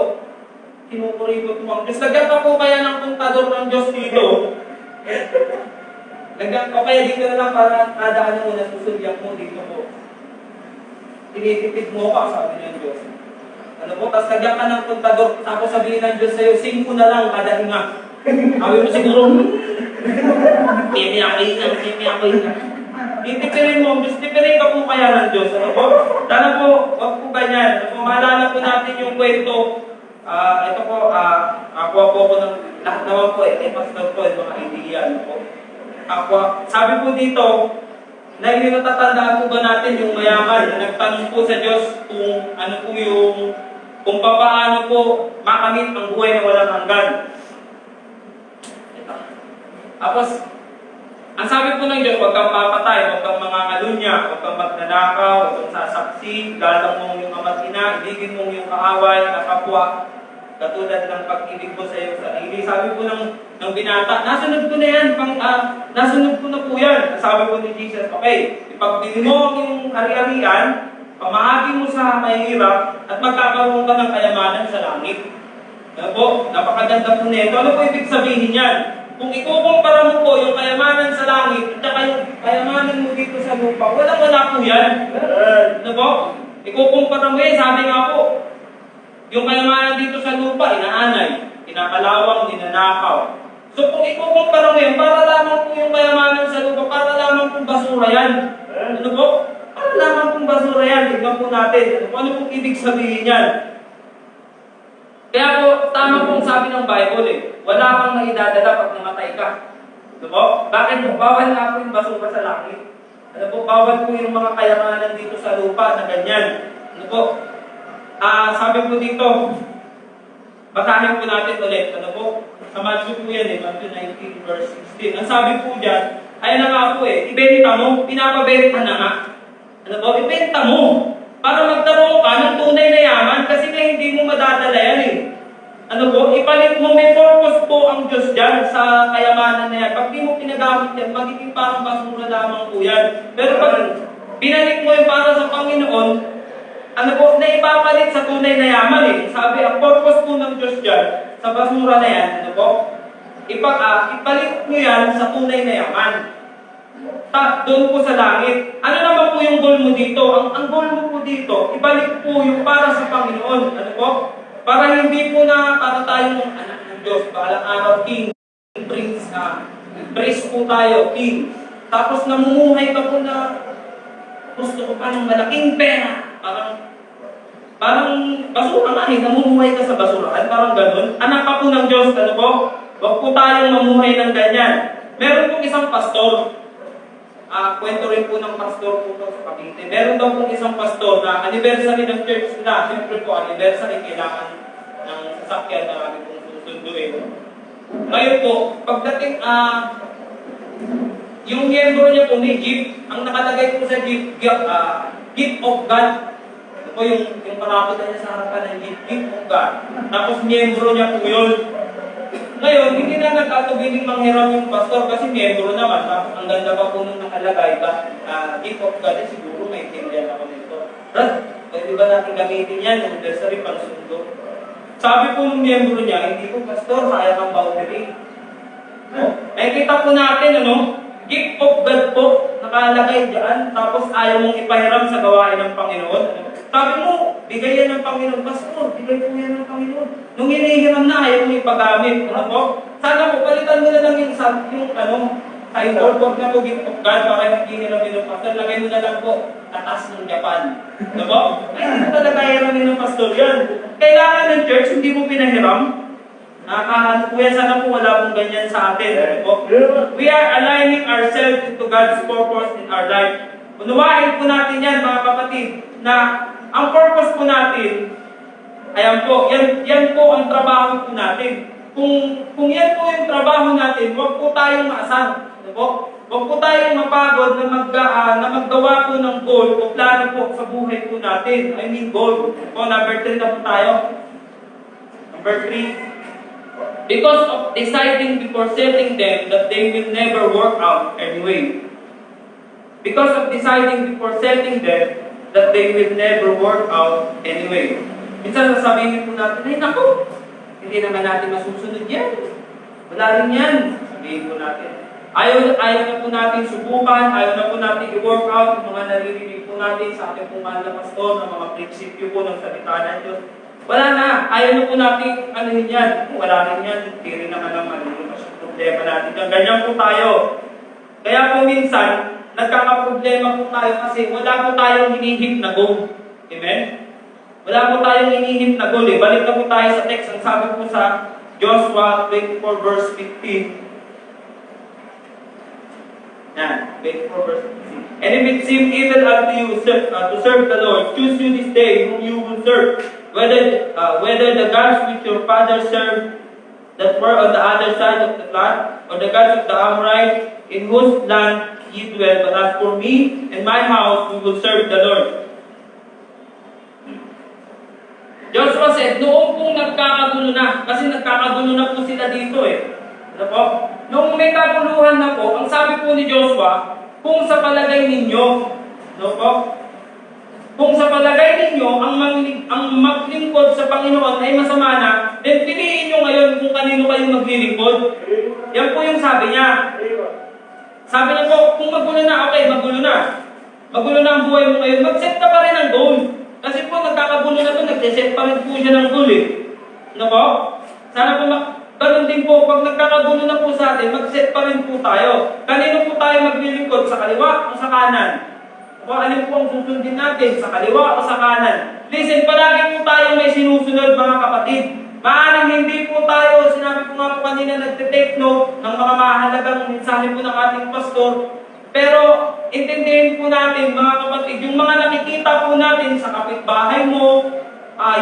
kinukuripot mo ang Diyos. Lagyan ka po kaya ng kontador ng Diyos dito. Lagyan ko kaya dito na lang para nadaan mo na susulyan mo dito po. Tinitipid mo ka, sabi ng Diyos. Ano po? Tapos lagyan ka ng kontador, tapos sabihin ng Diyos sa'yo, 5 na lang kada hinga. Sabi mo siguro, kemi ako yun. Titipirin mo, Diyos, tipirin ka po kaya ng Diyos. Ano po? Sana po, wag po ganyan. Ano po, maalala po natin yung kwento. Ito po, nakuha po ako ng lahat naman po pastor po, mga idea. Ano po? Sabi po dito, natatandaan po ba natin yung mayaman na nagtanong po sa Diyos kung ano po kung paano po makamit ang buhay na walang hanggan. Tapos, ang sabi po ng Diyos, huwag kang papatay, huwag kang mangangalunya, huwag kang magnanakaw, huwag kang sasaksi, galang mo yung ama't ina, ibigin mo yung kaaway, kapwa. Katulad ng pag-ibig ko sa iyong sarili. Sabi po ng binata, nasunod ko na yan, nasunod ko na po yan. Sabi po ni Jesus, okay, ipagbili mo ang iyong ari-arian, pamahagi mo sa mahirap, at magkakaroon ka ng kayamanan sa langit. Ano po? Napakaganda po nito. Ano po ibig sabihin yan? Kung ikukumpara mo po yung kayamanan sa langit, at saka yung kayamanan mo dito sa lupa, walang-wala po yan. Ano po? Ikukumpara mo yan, sabi nga po, yung kayamanan dito sa lupa, inaanay, kinakalawang, ninanakaw. So kung ikukumpara mo yan, para lamang po yung kayamanan sa lupa, para lamang pong basura yan. Ano po? Para lamang pong basura yan. Tignan po natin. Ano pong ibig sabihin yan? Kaya po, tama pong sabi ng Bible wala kang maidadala pag namatay ka. Ano po? Bakit po? Bawal nga po yung basura sa langit. Ano po? Bawal po yung mga kayamanan dito sa lupa na ganyan. Ano po? Sabi po dito, basahin po natin ulit. Ano po? Sa Matthew po yan Matthew 19 verse 16. Ang sabi po dyan, ayan na nga po ibenta mo, pinapabenta na nga. Ano po? Ibenta mo. Para magkaroon ka ng tunay na yaman kasi nga hindi mo madadala yan Ano po? Ipalit mo, may purpose po ang Diyos dyan sa kayamanan na yan. Pag di mo pinagamit yan, magiging parang basura lamang po yan. Pero pag binalik mo yung para sa Panginoon, ano po, na ipapalit sa tunay na yaman Sabi, ang purpose po ng Diyos dyan, sa basura na yan, ano po? Ipalit mo yan sa tunay na yaman. Doon po sa langit. Ano naman po yung goal mo dito? Ang goal mo po dito, ibalik po yung para sa Panginoon. Ano po? Para hindi po na para tayong anak ng Diyos. Balang araw, king, prince, priest po tayo, king. Tapos namumuhay ka po na gusto ko pa ng malaking pera. Parang basura nga namumuhay ka sa basurahan. Parang ganun. Anak ka po ng Diyos. Ano po? Huwag po tayong mamuhay ng ganyan. Meron pong isang pastor. Kwento rin po ng pastor po sa Cavite. Meron daw pong isang pastor na anniversary ng church nila. Siyempre po, anniversary, kailangan ng sasakyan na kami pong susunduin. Ngayon po, pagdating, yung miyembro niya po may jeep, ang nakalagay po sa jeep, gift of God. Ito po yung parakutan niya sa harapan ng jeep, gift of God. Tapos miyembro niya po yun. Ngayon, hindi na nagkatubiling manghiram yung pastor kasi miyembro naman. Ang ganda pa po nung nakalagay ba, gift of God, siguro may tindihan ako nito. Brad, pwede ba natin gamitin yan? Anniversary pang sundo. Sabi po ng miyembro niya, hindi po pastor, sayang ang boundary. Kita po natin, gift of God po, nakalagay dyan, tapos ayaw mong ipahiram sa gawain ng Panginoon. Sabi mo, bigay yan ng Panginoon. Pastor, bigay po yan ng Panginoon. Nung hinihiram na, ayaw mong ipagamit. Ano po? Sana po, palitan mo na lang yung title, huwag na po gift of God para hindi hiramin ng pastor. Lagay mo na lang po, atas ng Japan. Ano po? Ay, hindi talaga hiramin ng pastor yan. Kailangan ng church, hindi mo pinahiram. Kuya, sana po wala pong ganyan sa atin. Ano po? We are aligning ourselves to God's purpose in our life. Unawain po natin yan, mga kapatid, na ang purpose po natin, ayan po, yan po ang trabaho po natin. Kung yan po yung trabaho natin, huwag po tayong maasar. Ano po? Huwag po tayong mapagod na maggawa po ng goal o plano po sa buhay po natin. I mean goal. Po, number 3 na po tayo. Number 3. Because of deciding before setting them that they will never work out anyway. Because of deciding before setting them that they will never work out anyway. Minsan sasabihin po natin, ay naku, hindi naman natin masusunod yan. Wala rin yan. Sabihin po natin. Ayaw na po natin subukan, ayaw na po natin i-work out yung mga naririnig po natin sa ating pong mahal na pastor, ng mga prinsipyo po ng salita ng Diyos. Wala na. Ayaw na po natin anuhin yan. Wala rin yan. Hindi rin naman ang problema natin. Ganyan po tayo. Kaya po minsan, nagkakaproblema po tayo kasi wala po tayong hinihip na goal. Amen? Wala po tayong hinihip na goal. Balik na po tayo sa text. Ang sabi po sa Joshua 24 verse 15. Yan, 24 verse 15. And if it seem evil unto you to serve the Lord, choose you this day whom you will serve. Whether the gods which your fathers served that were on the other side of the flood, or the gods of the Amorites in whose land ye dwell, but as for me and my house, we will serve the Lord. Joshua said, noong pong nagkakagulo na. Kasi nagkakagulo na po sila dito eh. Ano po? Nung may kaguluhan na po, ang sabi po ni Joshua, kung sa palagay ninyo, ano po? Kung sa palagay ninyo, ang maglingkod sa Panginoon ay masama na, then piliin nyo ngayon kung kanino kayo maglilingkod. Yan po yung sabi niya. Sabi niya po, kung magulo na, okay, magulo na. Magulo na ang buhay mo ngayon, mag-set ka pa rin ng goal. Kasi po, nagkakagulo na to, nag-set pa rin po siya ng goal eh. Ano po? Sana po, ganun din po, pag nagkakagulo na po sa atin, mag-set pa rin po tayo. Kanino po tayo maglilingkod? Sa kaliwa o sa kanan? O alin po ang susundin natin? Sa kaliwa o sa kanan? Listen, palagi po tayo may sinusunod mga kapatid. Maaaring hindi po tayo, sinabi ko nga po kanina, nagtitake note ng mga mahalagang mensahe po ng ating pastor. Pero intindihin po natin mga kapatid, yung mga nakikita po natin sa kapitbahay mo,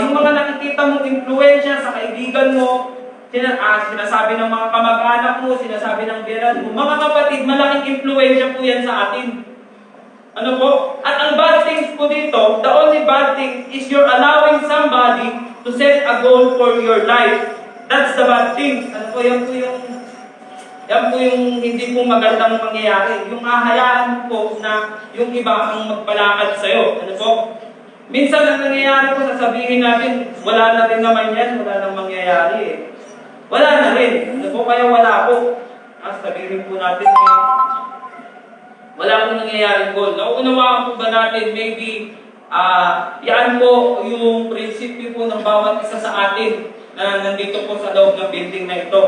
yung mga nakikita mong impluensya sa kaibigan mo, sinasabi ng mga kamag-anak mo, sinasabi ng biyanan mo, mga kapatid, malaking impluensya po yan sa atin. Ano po? At ang bad things po dito, the only bad thing is you're allowing somebody to set a goal for your life. That's the bad thing. Ano po, yan po yung hindi po magandang mangyayari. Yung ahayaan po na yung iba ang magpalakad sa'yo. Ano po? Minsan ang nangyayari po, sasabihin natin, wala na rin naman yan, wala nang mangyayari eh. Wala na rin. Ano po, kaya wala po. Sabihin po natin wala pong nangyayaring goal. Nauunawaan po ba natin, maybe, yan po yung prinsipyo po ng bawat isa sa atin na nandito po sa loob ng building na ito.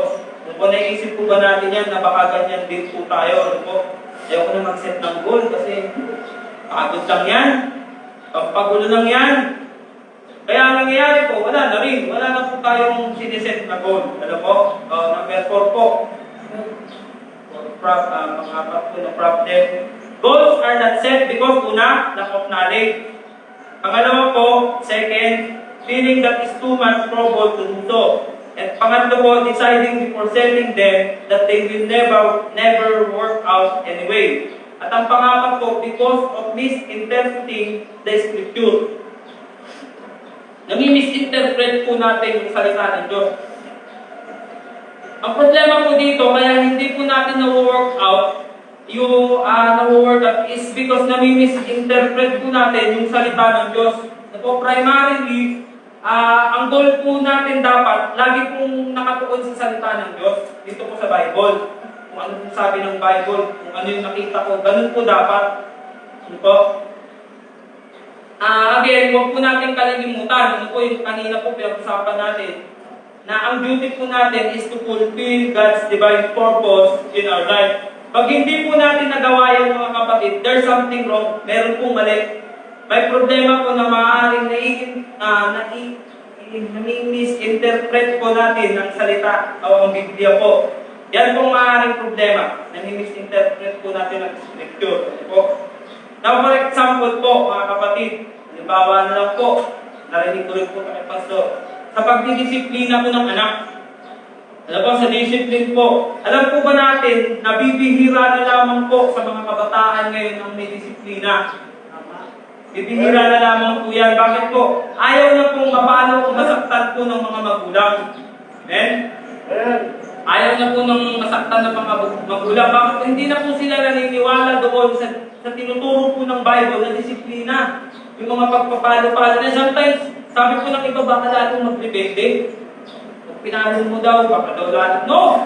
Kung naisip po ba natin yan na baka ganyan din po tayo, ano po? Ayaw ko na mag-set ng goal kasi pagod lang yan. Pagulo lang yan. Kaya ang nangyayari po, wala na rin. Wala na po tayong siniset na goal. Ano po? Number 4 po. Pang-apat po na problem. Goals are not set because una, lack of knowledge. Pangalawa po, second, feeling that is too much trouble to do so. At pangatlo po, deciding before setting them that they will never work out anyway. At ang pangapat po, because of misinterpreting the scripture. Nami-misinterpret po natin yung salita ng Diyos. Ang problema po dito, kaya hindi po natin na-work out yung na-work out is because nami-misinterpret po natin yung salita ng Diyos. So primarily, ang goal po natin dapat, lagi pong nakatuon sa salita ng Diyos, dito po sa Bible. Kung ano po sabi ng Bible, kung ano yung nakita ko, ganun po dapat. Ano po? Again, huwag po natin kalilimutan, ano po yung kanina po pinag-usapan natin, na ang duty po natin is to fulfill God's divine purpose in our life. Pag hindi po natin nagawa yan mga kapatid, there's something wrong, meron pong mali. May problema po na maaaring nami-misinterpret po natin ang salita o ang Biblia po. Yan pong maaaring problema, nami-misinterpret po natin ang scripture. Po. Now for example po mga kapatid, halimbawa na lang po, narinig ko rin po kay Pastor, sa pagdidisiplina po ng anak. Alam po, sa discipline po, alam po ba natin, nabibihira na lamang po sa mga kabataan ngayon ang may disiplina. Bibihira na lamang po yan. Bakit po? Ayaw na pong mapalo o masaktan po ng mga magulang. Amen? Ayaw na po ng masaktan ng mga magulang. Bakit? Hindi na po sila naniniwala doon sa tinuturo po ng Bible na disiplina. Yung mga pagpapalo-palo na sometimes, sabi po ng iba, baka lalong mag-rebelde. Pag pinalo mo daw, baka daw lalong. No!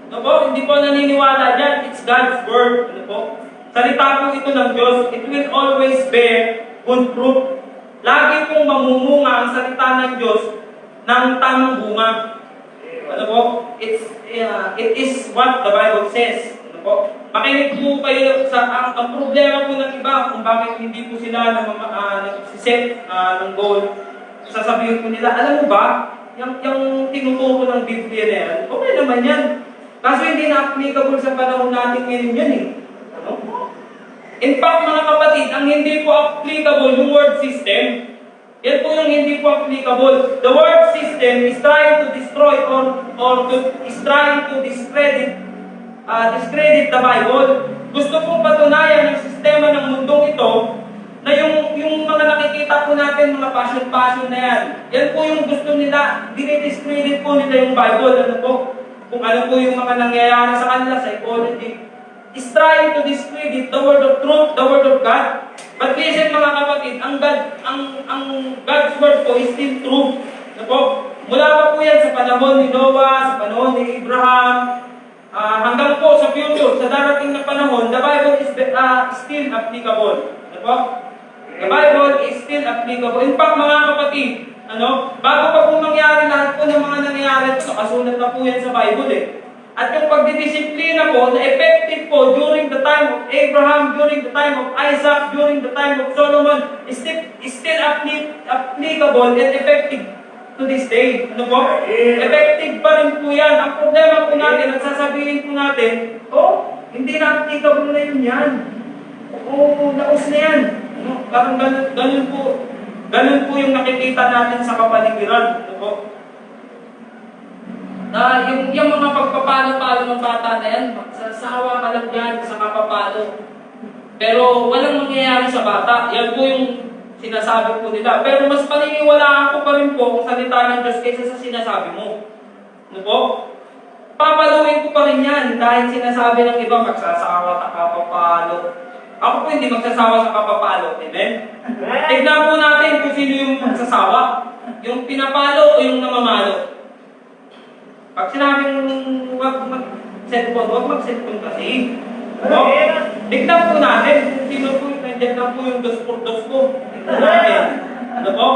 No po, hindi po naniniwala dyan. It's God's word. Ano po? Salita po ito ng Diyos. It will always bear good fruit. Lagi pong mamumunga ang salita ng Diyos ng tamang bunga. Ano po? It is what the Bible says. Ano po? Makinig po kayo sa ang problema po ng iba kung bakit hindi po sila nag-set ng goal. Sasabihin po nila, alam mo ba, yung tinuturo ng Biblia na yan, okay naman yan. Kaso hindi na applicable sa panahon natin ngayon yan eh. Ano? In fact, mga kapatid, ang hindi po applicable yung word system, yan po yung hindi po applicable. The word system is trying to destroy is trying to discredit the Bible. Gusto pong patunayan ng sistema ng mundong ito na yung mga nakikita po natin, mga passion na yan, yan po yung gusto nila, dinidiscredit po nila yung Bible, ano po? Kung ano po yung mga nangyayari sa kanila, psychology, is trying to discredit the word of truth, the word of God. But listen mga kapatid, ang God's word po is still true. Ano po? Mula pa po yan sa panahon ni Noah, sa panahon ni Abraham, hanggang po sa future, sa darating na panahon, the Bible is still applicable. Ano po? The Bible is still applicable. In fact, mga kapatid, bago pa po mangyari lahat po ng mga nangyayari, nakasulat na po yan sa Bible eh. At yung pagdidisiplina po, na effective po during the time of Abraham, during the time of Isaac, during the time of Solomon, is still applicable and effective to this day. Ano po? Effective pa rin po yan. Ang problema po natin, at sasabihin po natin, hindi na applicable na yun yan. Naus na yan. Parang ganun po yung nakikita natin sa kapaligiran. Ano po? Yung mga pagpapalo-palo ng bata na yan, magsasawa ka lang yan sa kapapalo. Pero walang mangyayari sa bata. Yan po yung sinasabi po nila. Pero mas paniniwalaan ko pa rin po kung salita ng Diyos kaysa sa sinasabi mo. Ano po? Papaluin ko pa rin yan dahil sinasabi ng iba, magsasawa sa kapapalo. Ako po hindi magsasawa sa kapapalo. Amen? Tignan po natin kung sino yung magsasawa. Yung pinapalo o yung namamalo. Pag sinabing huwag mag-cellphone, huwag mag-cellphone kasi. Tignan po natin kung sino po yung nandiyan lang po yung dos ko. Tignan natin. Ano po?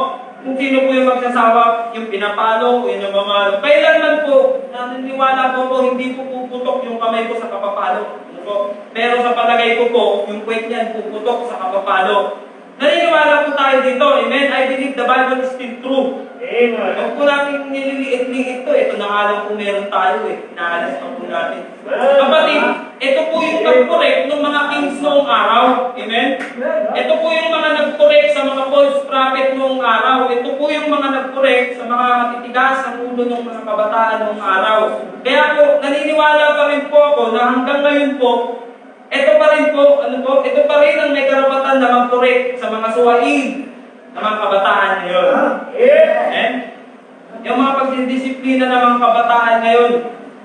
Kung sino po yung magsasawa, yung pinapalo o yung namamalo. Kailanman po, naniniwala po hindi po puputok yung kamay ko sa kapapalo. Ano po? Pero sa palagay ko po, yung kwet niyan puputok sa kapapalo. Naniniwala po tayo dito. Amen? I believe the Bible is still true. Amen. Huwag po natin nililiit-liit ito. Ito na nga lang po meron tayo eh. Inaalas pa po natin. Kapatid, ito po yung nag-correct ng mga kings noong araw. Amen? Ito po yung mga nag-correct sa mga false prophet noong araw. Ito po yung mga nag-correct sa mga matitigas ang ulo ng mga kabataan noong araw. Kaya po, naniniwala pa rin po ako na hanggang ngayon po, ito pa rin po, ito pa rin ang may karapatan na mag-correct sa mga suwain ng mga kabataan ngayon. Amen? Yung mga pagdidisiplina ng mga kabataan ngayon.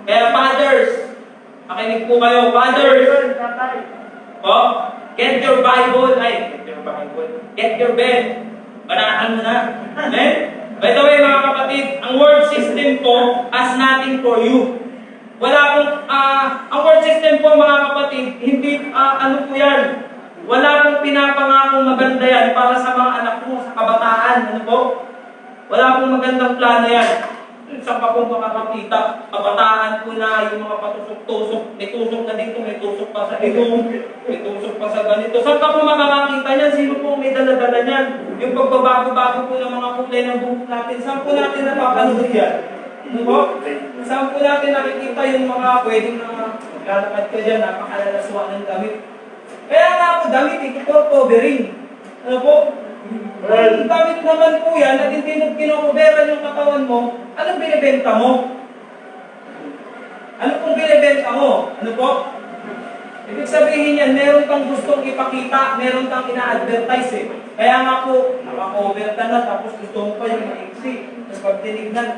Kaya fathers, makinig po kayo, fathers. Get your Bible. Get your bed. Banaan mo na. Amen? By the way, mga kapatid, ang word system po has nothing for you. Wala pong, ang word system po mga kapatid, hindi, ano po yan, wala pong pinapangakong maganda yan para sa mga anak mo, sa kabataan, ano po? Wala pong magandang plano yan. Saan pa pong makakakita? Kabataan po na, yung mga patusok-tusok, may tusok na dito, may tusok pa sa ilong, may tusok pa sa ganito. Saan pa pong makakakita yan? Sino pong may dala-dala yan? Yung pagbabago-bago po ng mga kulay ng buhok natin, saan po natin napapanood yan? Ano po? Saan po natin nakikita yung mga pwedeng na maglalakad ka dyan, napakalalaswa ng damit. Kaya nga po, damit, ito po, covering. Ano po? Ang damit naman po yan, at hindi mo kinocoveran yung katawan mo, anong binibenta mo? Ano pong binibenta mo? Ano po? Ibig sabihin yan, meron kang gustong ipakita, meron kang ina-advertise eh. Kaya nga po, nakakover ka na, tapos gusto mo pa yung maiksi. Tapos pag tinignan,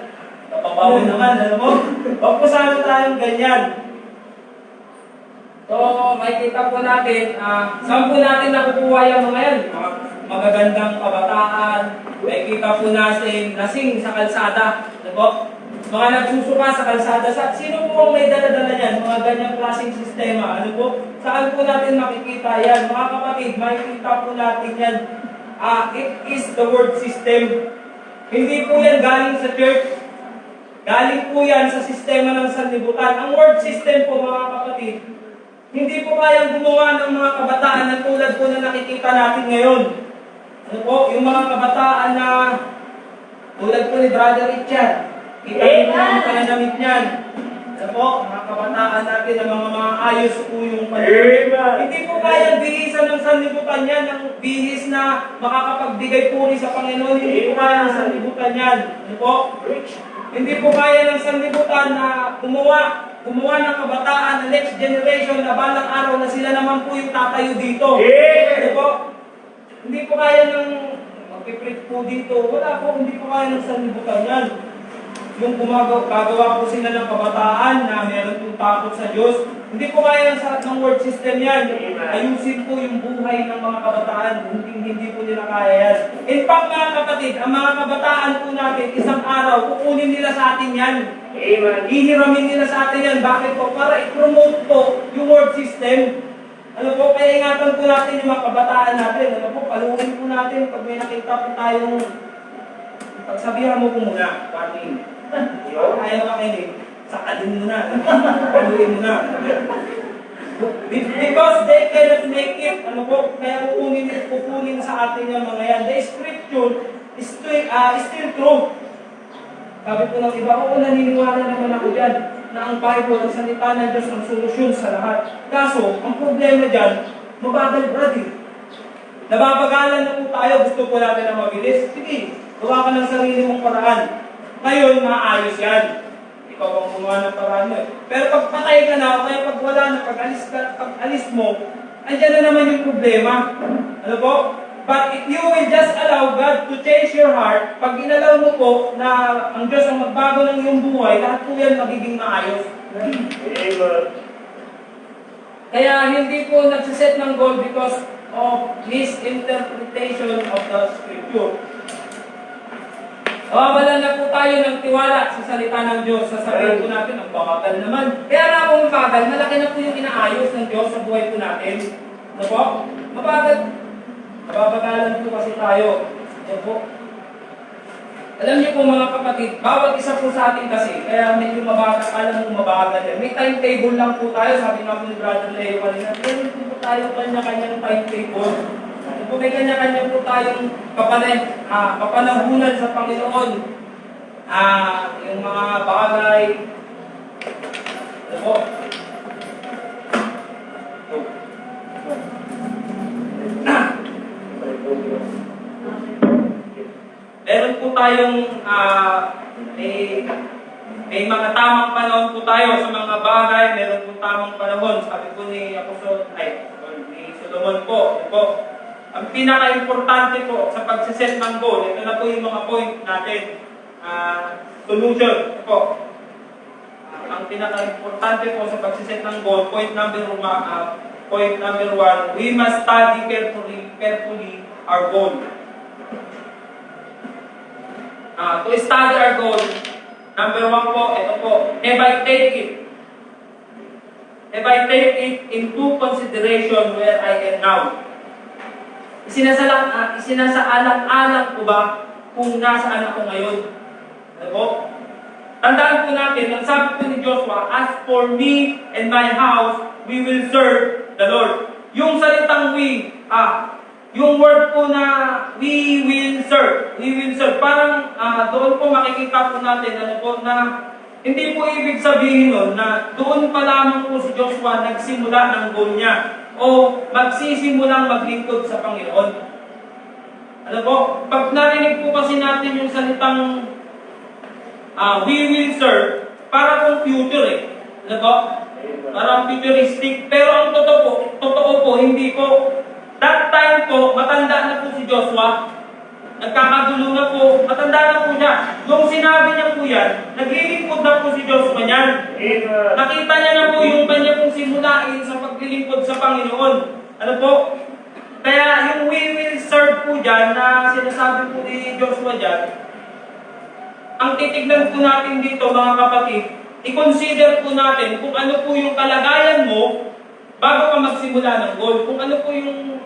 napabawi naman, alam mo? Huwag po sana tayong ganyan. So, makikita po natin, saan po natin nakukuha yung mga yan? Mga magagandang kabataan, makikita po natin lasing sa kalsada. Ano po? Mga nagsusuka sa kalsada. Sino po may dala-dala yan? Mga ganyang klaseng sistema. Ano po? Saan po natin makikita yan? Mga kapatid, makikita po natin yan. It is the word system. Hindi po yan galing sa church. Galing po yan sa sistema ng sanlibutan. Ang word system po mga kapatid, hindi po kayang gumawa ng mga kabataan na tulad po na nakikita natin ngayon. Ano po? Yung mga kabataan na tulad po ni Brother Richard. Kita niyo po yung pananamit niyan. Ano po? Mga kabataan natin na mga ayos po yung pananamit. Hindi po kayang bihisan ng sanlibutan yan, ng bihis na makakapagbigay puri sa Panginoon. Hindi po kaya ng sanlibutan yan. Ano po? Hindi po kaya ng sanlibutan na gumawa ng kabataan, na next generation na balang araw na sila naman po yung tatayo dito. Ano po? Hindi po kaya ng magpipreach po dito. Wala po, hindi po kaya ng sanlibutan yan. yung gagawa po sila ng kabataan na meron pong takot sa Diyos. Hindi po kaya ng word system yan. Ayusin po yung buhay ng mga kabataan. Hindi po nila kaya yan. In fact, mga kapatid, ang mga kabataan po natin, isang araw, kukunin nila sa atin yan. Amen. Ihiramin nila sa atin yan. Bakit po? Para i-promote po yung word system. Ano po, kaya ingatan po natin yung mga kabataan natin. Ano po, paluin po natin pag may nakita po tayong pagsabihan mo po muna, warning. Ayaw ka kayo sakalin mo na. Paluin mo na. Because they cannot make it, ano po, kaya kukunin sa atin yung mga yan. The scripture is still true. Sabi po ng iba, oo, naniniwala naman ako dyan na ang Bible, ang salita ng Diyos, ang solusyon sa lahat. Kaso, ang problema dyan, mabagal brother. Nababagalan na po tayo, gusto po natin na mabilis. Sige, gawa ka ng sarili mong paraan. Ngayon, maayos yan. Ikaw ang gumawa ng paraan mo eh. Pero pag patay ka na, o kaya pag wala na, pag alis mo, andyan na naman yung problema. Ano po? But if you will just allow God to change your heart, pag inalaw mo po na ang Diyos ang magbago ng iyong buhay, lahat po yan magiging maayos. Amen. Kaya hindi po nagsiset ng goal because of misinterpretation of the Scripture. Wala na po tayo ng tiwala sa salita ng Diyos. Sasabihin po natin, ang bagal naman. Kaya na po mabagal, malaki na po yung inaayos ng Diyos sa buhay po natin. Ano po? Mabagal. Nababagalan po kasi tayo. Ano po? Alam niyo po mga kapatid, bawat isa po sa atin kasi, kaya medyo mabagal, alam mo mabagal yan. May timetable lang po tayo, sabi nga po ni Brother Leo kanina, meron po tayo kanya-kanyang timetable. Kung may kanya-kanya po tayong kapanahunan sa Panginoon, yung mga bagay, ano po? Meron po tayong may mga tamang panahon po tayo sa mga bagay, meron po tamang panahon. Sabi po ni ni Solomon po, ang pinaka-importante po sa pagsiset ng goal, ito na po yung mga point natin. Solution po. Ang pinaka-importante po sa pagsiset ng goal, point number one, we must study carefully our goal. To study our goal, number one po, ito po, have I take it into consideration where I am now? Isinasaalang-alang po ba kung nasaan ako ngayon? Ano po? Tandaan po natin, ang sabi po ni Joshua, as for me and my house, we will serve the Lord. Yung salitang we, yung word po na we will serve. Parang doon po makikita po natin, ano po, na hindi po ibig sabihin nun na doon pa lamang po si Joshua nagsimula ng goal niya o magsisimulang maglingkod sa Panginoon. Ano po? Pag narinig po kasi natin yung salitang we will serve, para pong future eh. Ano po? Parang futuristic. Pero ang totoo po, hindi po. That time po, matanda na po si Joshua. Nagkakagulo na po, matanda na po siya. Nung sinabi niya po yan, naglilingkod na po si Joshua niyan. Nakita niya na po yung kanya pong simulain sa paglilingkod sa Panginoon. Ano po? Kaya yung we will serve po dyan, na sinasabi po ni Joshua dyan, ang titignan po natin dito mga kapatid, i-consider po natin kung ano po yung kalagayan mo bago ka magsimula ng goal. Kung ano po yung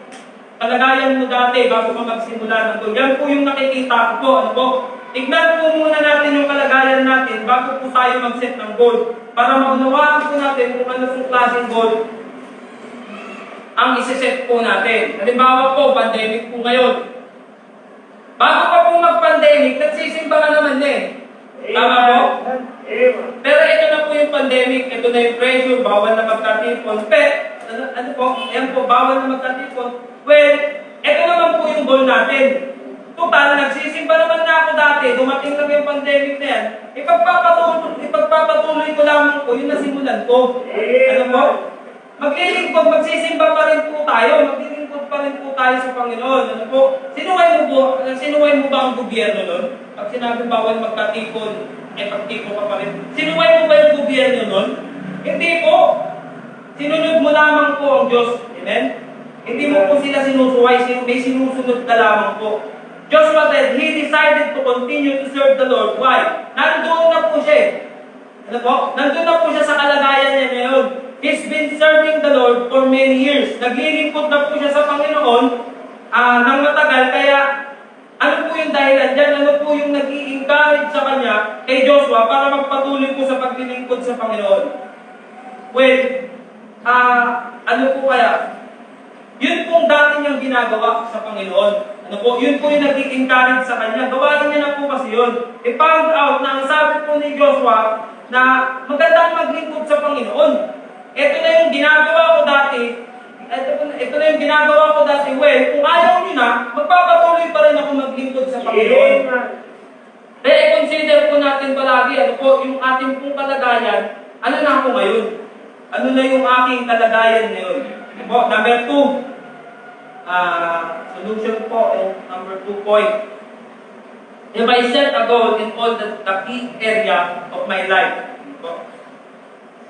kalagayan mo dati bago ka magsimula ng goal. Yan po yung nakikita ko po. Ano po? Tignan po muna natin yung kalagayan natin bago po tayo mag-set ng goal. Para maunawaan po natin kung ano pong klaseng goal ang isi-set po natin. Halimbawa po, pandemic po ngayon. Bago pa po mag-pandemic, nagsisimba ka naman eh. Tama po? Pero ito na po yung pandemic, ito na yung pressure, bawal na magkatipon. Ano po? Ayan po, bawal na magkatipon. Well, ito naman po yung goal natin. Total, nagsisimba naman na ako dati, dumating na yung pandemic na yan, ipagpapatuloy ko lamang po yung nasimulan ko. Ano po? Maglilingkod, magsisimba pa rin po tayo, maglilingkod pa rin po tayo sa Panginoon. Ano po? Sinuway mo ba ang gobyerno nun? Pag sinabi bawal magkatipon, eh pagtipon ka pa rin. Sinuway mo ba yung gobyerno nun? Hindi po. Sinunod mo lamang po ang Diyos. Amen? Hindi mo po sila sinusuway, may sinusunod ka lamang po. Joshua said, he decided to continue to serve the Lord. Why? Nandoon na po siya eh. Ano po? Nandun na po siya sa kalagayan niya ngayon. He's been serving the Lord for many years. Naglilingkod na po siya sa Panginoon nang matagal. Kaya, ano po yung dahilan dyan? Ano po yung nag-i-encourage sa kanya kay Joshua para magpatuloy po sa paglilingkod sa Panginoon? Well, ano po kaya? Yun pong dati niyang ginagawa sa Panginoon. Ano po? Yun po yung nag-i-encourage sa kanya. Gawain niya na po kasi yun. I-found out na ang sabi po ni Joshua na magandang maglingkod sa Panginoon. Ito na yung ginagawa ko dati. Ito na yung ginagawa ko dati. Well, kung ayaw niyo na, magpapatuloy pa rin ako maglingkod sa Panginoon. Kaya i-consider po natin palagi, ano po, yung ating pong kalagayan, ano na ako ngayon? Ano na yung aking kalagayan ngayon? Po, number 2, solution po, number 2 point. If I set a goal in all the key area of my life, po,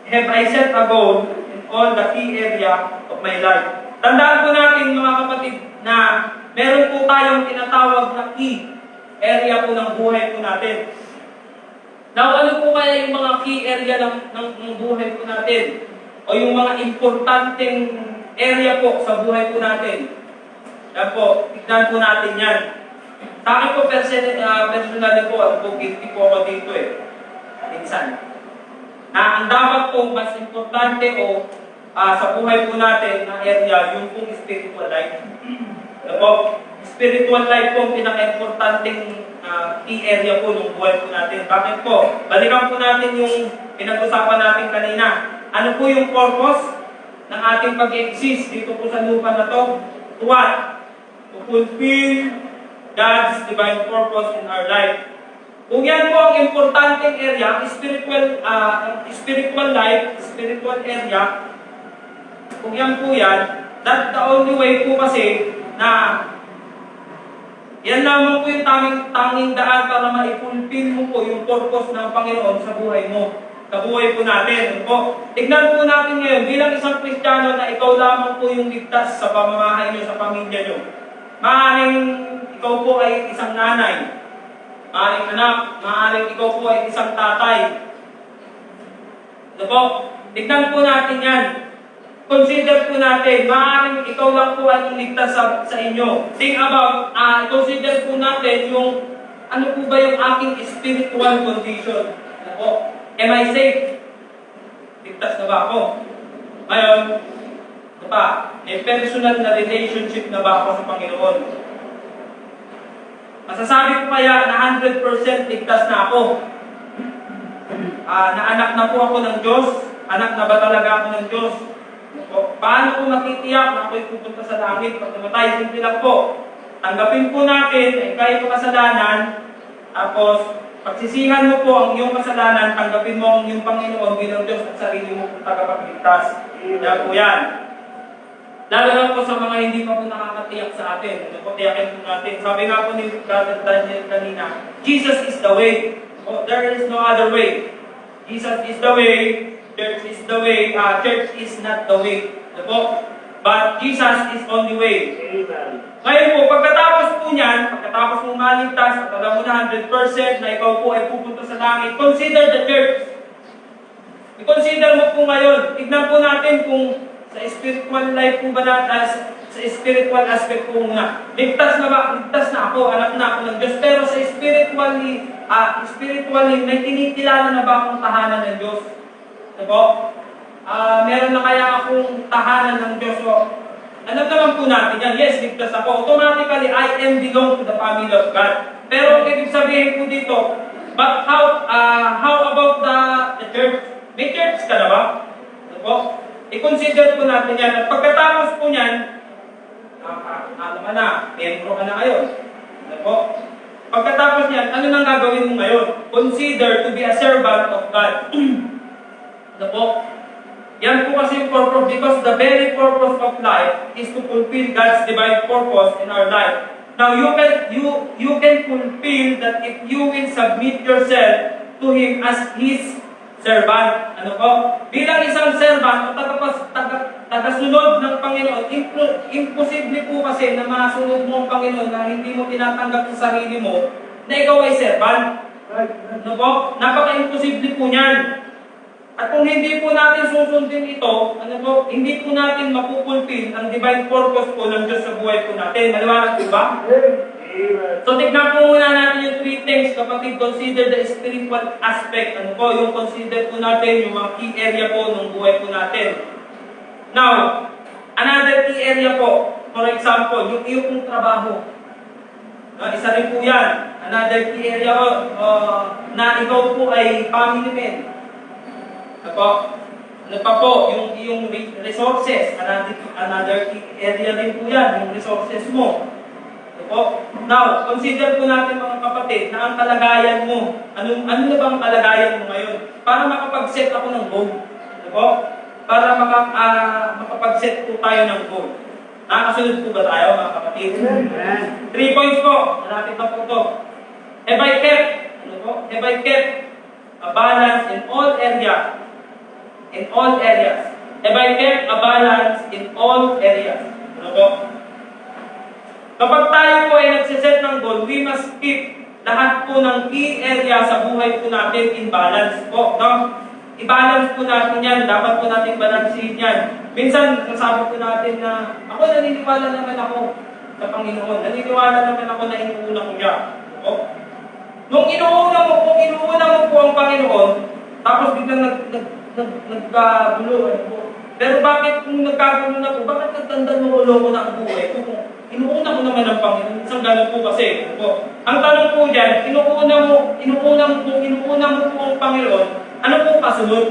have I set a goal in all the key area of my life? Tandaan po natin mga kapatid na meron po tayong tinatawag na key area po ng buhay po natin. Now, ano po kaya yung mga key area ng buhay po natin? O yung mga importanteng area po sa buhay po natin. Yan po, tignan po natin yan. Sa akin po, personally po, ano po, guilty po ako dito eh. Minsan. Na ang dapat po, mas importante o sa buhay po natin na area, yung pong spiritual life. Ano po? Spiritual life po, pinaka-importanteng key area po ng buhay po natin. Bakit po? Balikan po natin yung pinag-usapan natin kanina. Ano po yung purpose ng ating pag-exist dito po sa lupa na to? To what? To fulfill God's divine purpose in our life. Kung yan po ang importanteng area, spiritual life, spiritual area, kung yan po yan, that's the only way po kasi na yan lamang po yung tanging daan para ma-fulfill mo po yung purpose ng Panginoon sa buhay mo. Sa buhay po natin. Po, tignan po natin ngayon, bilang isang Kristiyano na ikaw lamang po yung ligtas sa pamamahay nyo, sa pamilya nyo. Maaaring ikaw po ay isang nanay. Maaaring anak. Maaaring ikaw po ay isang tatay. Po, tignan po natin yan. Consider po natin, maaaring ikaw lang po ang ligtas sa inyo. Think about, consider po natin yung, ano po ba yung aking spiritual condition. Po, am I safe? Ligtas na ba ako? Ngayon, ito pa, may personal na relationship na ba ako sa Panginoon? Masasabi ko kaya na 100% ligtas na ako. Na anak na po ako ng Diyos? Anak na ba talaga ako ng Diyos? Paano ko matitiyak na ako'y pupunta sa langit pag namatay? Simple lang po. Tanggapin po natin ay kahit kasalanan, tapos pagsisihan mo po ang iyong kasalanan, tanggapin mo ang iyong Panginoon bilang Diyos at sarili mo kung tagapagligtas. Yan po yan. Lalo lang po sa mga hindi pa po nakakatiyak sa atin. Ano po, tiyakin po natin. Sabi nga po ni Brother Daniel kanina, Jesus is the way. Oh, there is no other way. Jesus is the way. Church is the way. Church is not the way. Ano po? But Jesus is on the way. Ngayon po, pagkatapos po niyan, pagkatapos mo maligtas at alam mo na 100% na ikaw po ay pupunta sa langit, consider the church. I-consider mo po ngayon. Tignan po natin kung sa spiritual life po ba natin, sa spiritual aspect po muna. Ligtas na ba? Ligtas na ako, anak na ako ng Diyos. Pero sa spiritually, may tinikilala na ba akong tahanan ng Diyos? Diba? Meron na kaya akong tahanan ng Diyos? So, alam naman po natin yan. Yes, ligtas ako. Automatically, I am belong to the family of God. Pero ibig sabihin po dito, but how about the church? May church ka na ba? Diba? I-consider po natin yan. At pagkatapos po niyan, alam mo na, membro ka na ngayon. Diba? Pagkatapos niyan, ano nang gagawin mo ngayon? Consider to be a servant of God. Ano po? Yan po kasi yung purpose because the very purpose of life is to fulfill God's divine purpose in our life. Now you can fulfill that if you will submit yourself to Him as His servant. Ano po? Bilang isang servant o tagasunod ng Panginoon, imposible po kasi na masunod mo ang Panginoon na hindi mo tinatanggap sa sarili mo na ikaw ay servant. Ano po? Napaka-imposible po niyan. At kung hindi po natin susundin ito, ano po, hindi po natin mapupulfill ang divine purpose po ng Diyos sa buhay po natin. Maliwanag po ba? Amen. So, tignan po muna natin yung three things kapatid. Consider the spiritual aspect. Ano po, yung consider po natin yung mga key area po ng buhay po natin. Now, another key area po, for example, yung iyong trabaho. Isa rin po yan. Another key area po, na ikaw po ay family man. Ano pa po, yung resources, another key area rin po yan, yung resources mo. Now, consider po natin mga kapatid na ang kalagayan mo. Ano na ba ang kalagayan mo ngayon? Para makapag-set ako ng goal. Para makapag-set po tayo ng goal. Nakakasunod po ba tayo mga kapatid? 3 points po. Malapit na po ito. Have I kept? Have I kept a balance in all areas? In all areas. Have I kept a balance in all areas? Ano po? Kapag tayo po ay nagsiset ng goal, we must keep lahat po ng key area sa buhay po natin in balance po. No? I-balance po natin yan. Dapat po natin balansin yan. Minsan, nasabi po natin na ako naniniwala naman ako sa Panginoon. Naniniwala naman ako na inuuna ko niya. Nung inuuna mo po ang Panginoon, tapos biglang nagkagulo. Pero bakit kung nagkagulo na po, bakit nagtanda mo ulo ko na ang buhay ko? Inuuna ko naman ang Panginoon. Isang gano'n po kasi. Ang tanong po dyan, inuuna mo po ang Panginoon, ano po kasunod?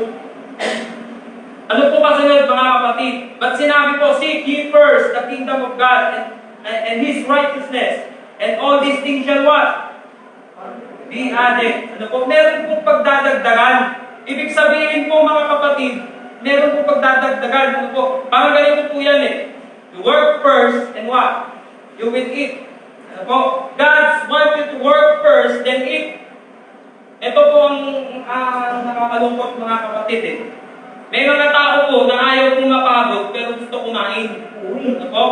Ano po kasunod mga kapatid? But sinabi po, seek ye first the kingdom of God and His righteousness, and all these things shall what? Be added. Ano po? Meron pong pagdadagdagan. Ibig sabihin po mga kapatid, meron pong pagdadagdagan. Ano po? Parang ganito po yan eh. You work first and what? You will eat. Ano po? God wants you to work first, then eat. Ito po ang nakakalungkot mga kapatid eh. May mga tao po na ayaw kong mapagod pero gusto kumain. Ano po?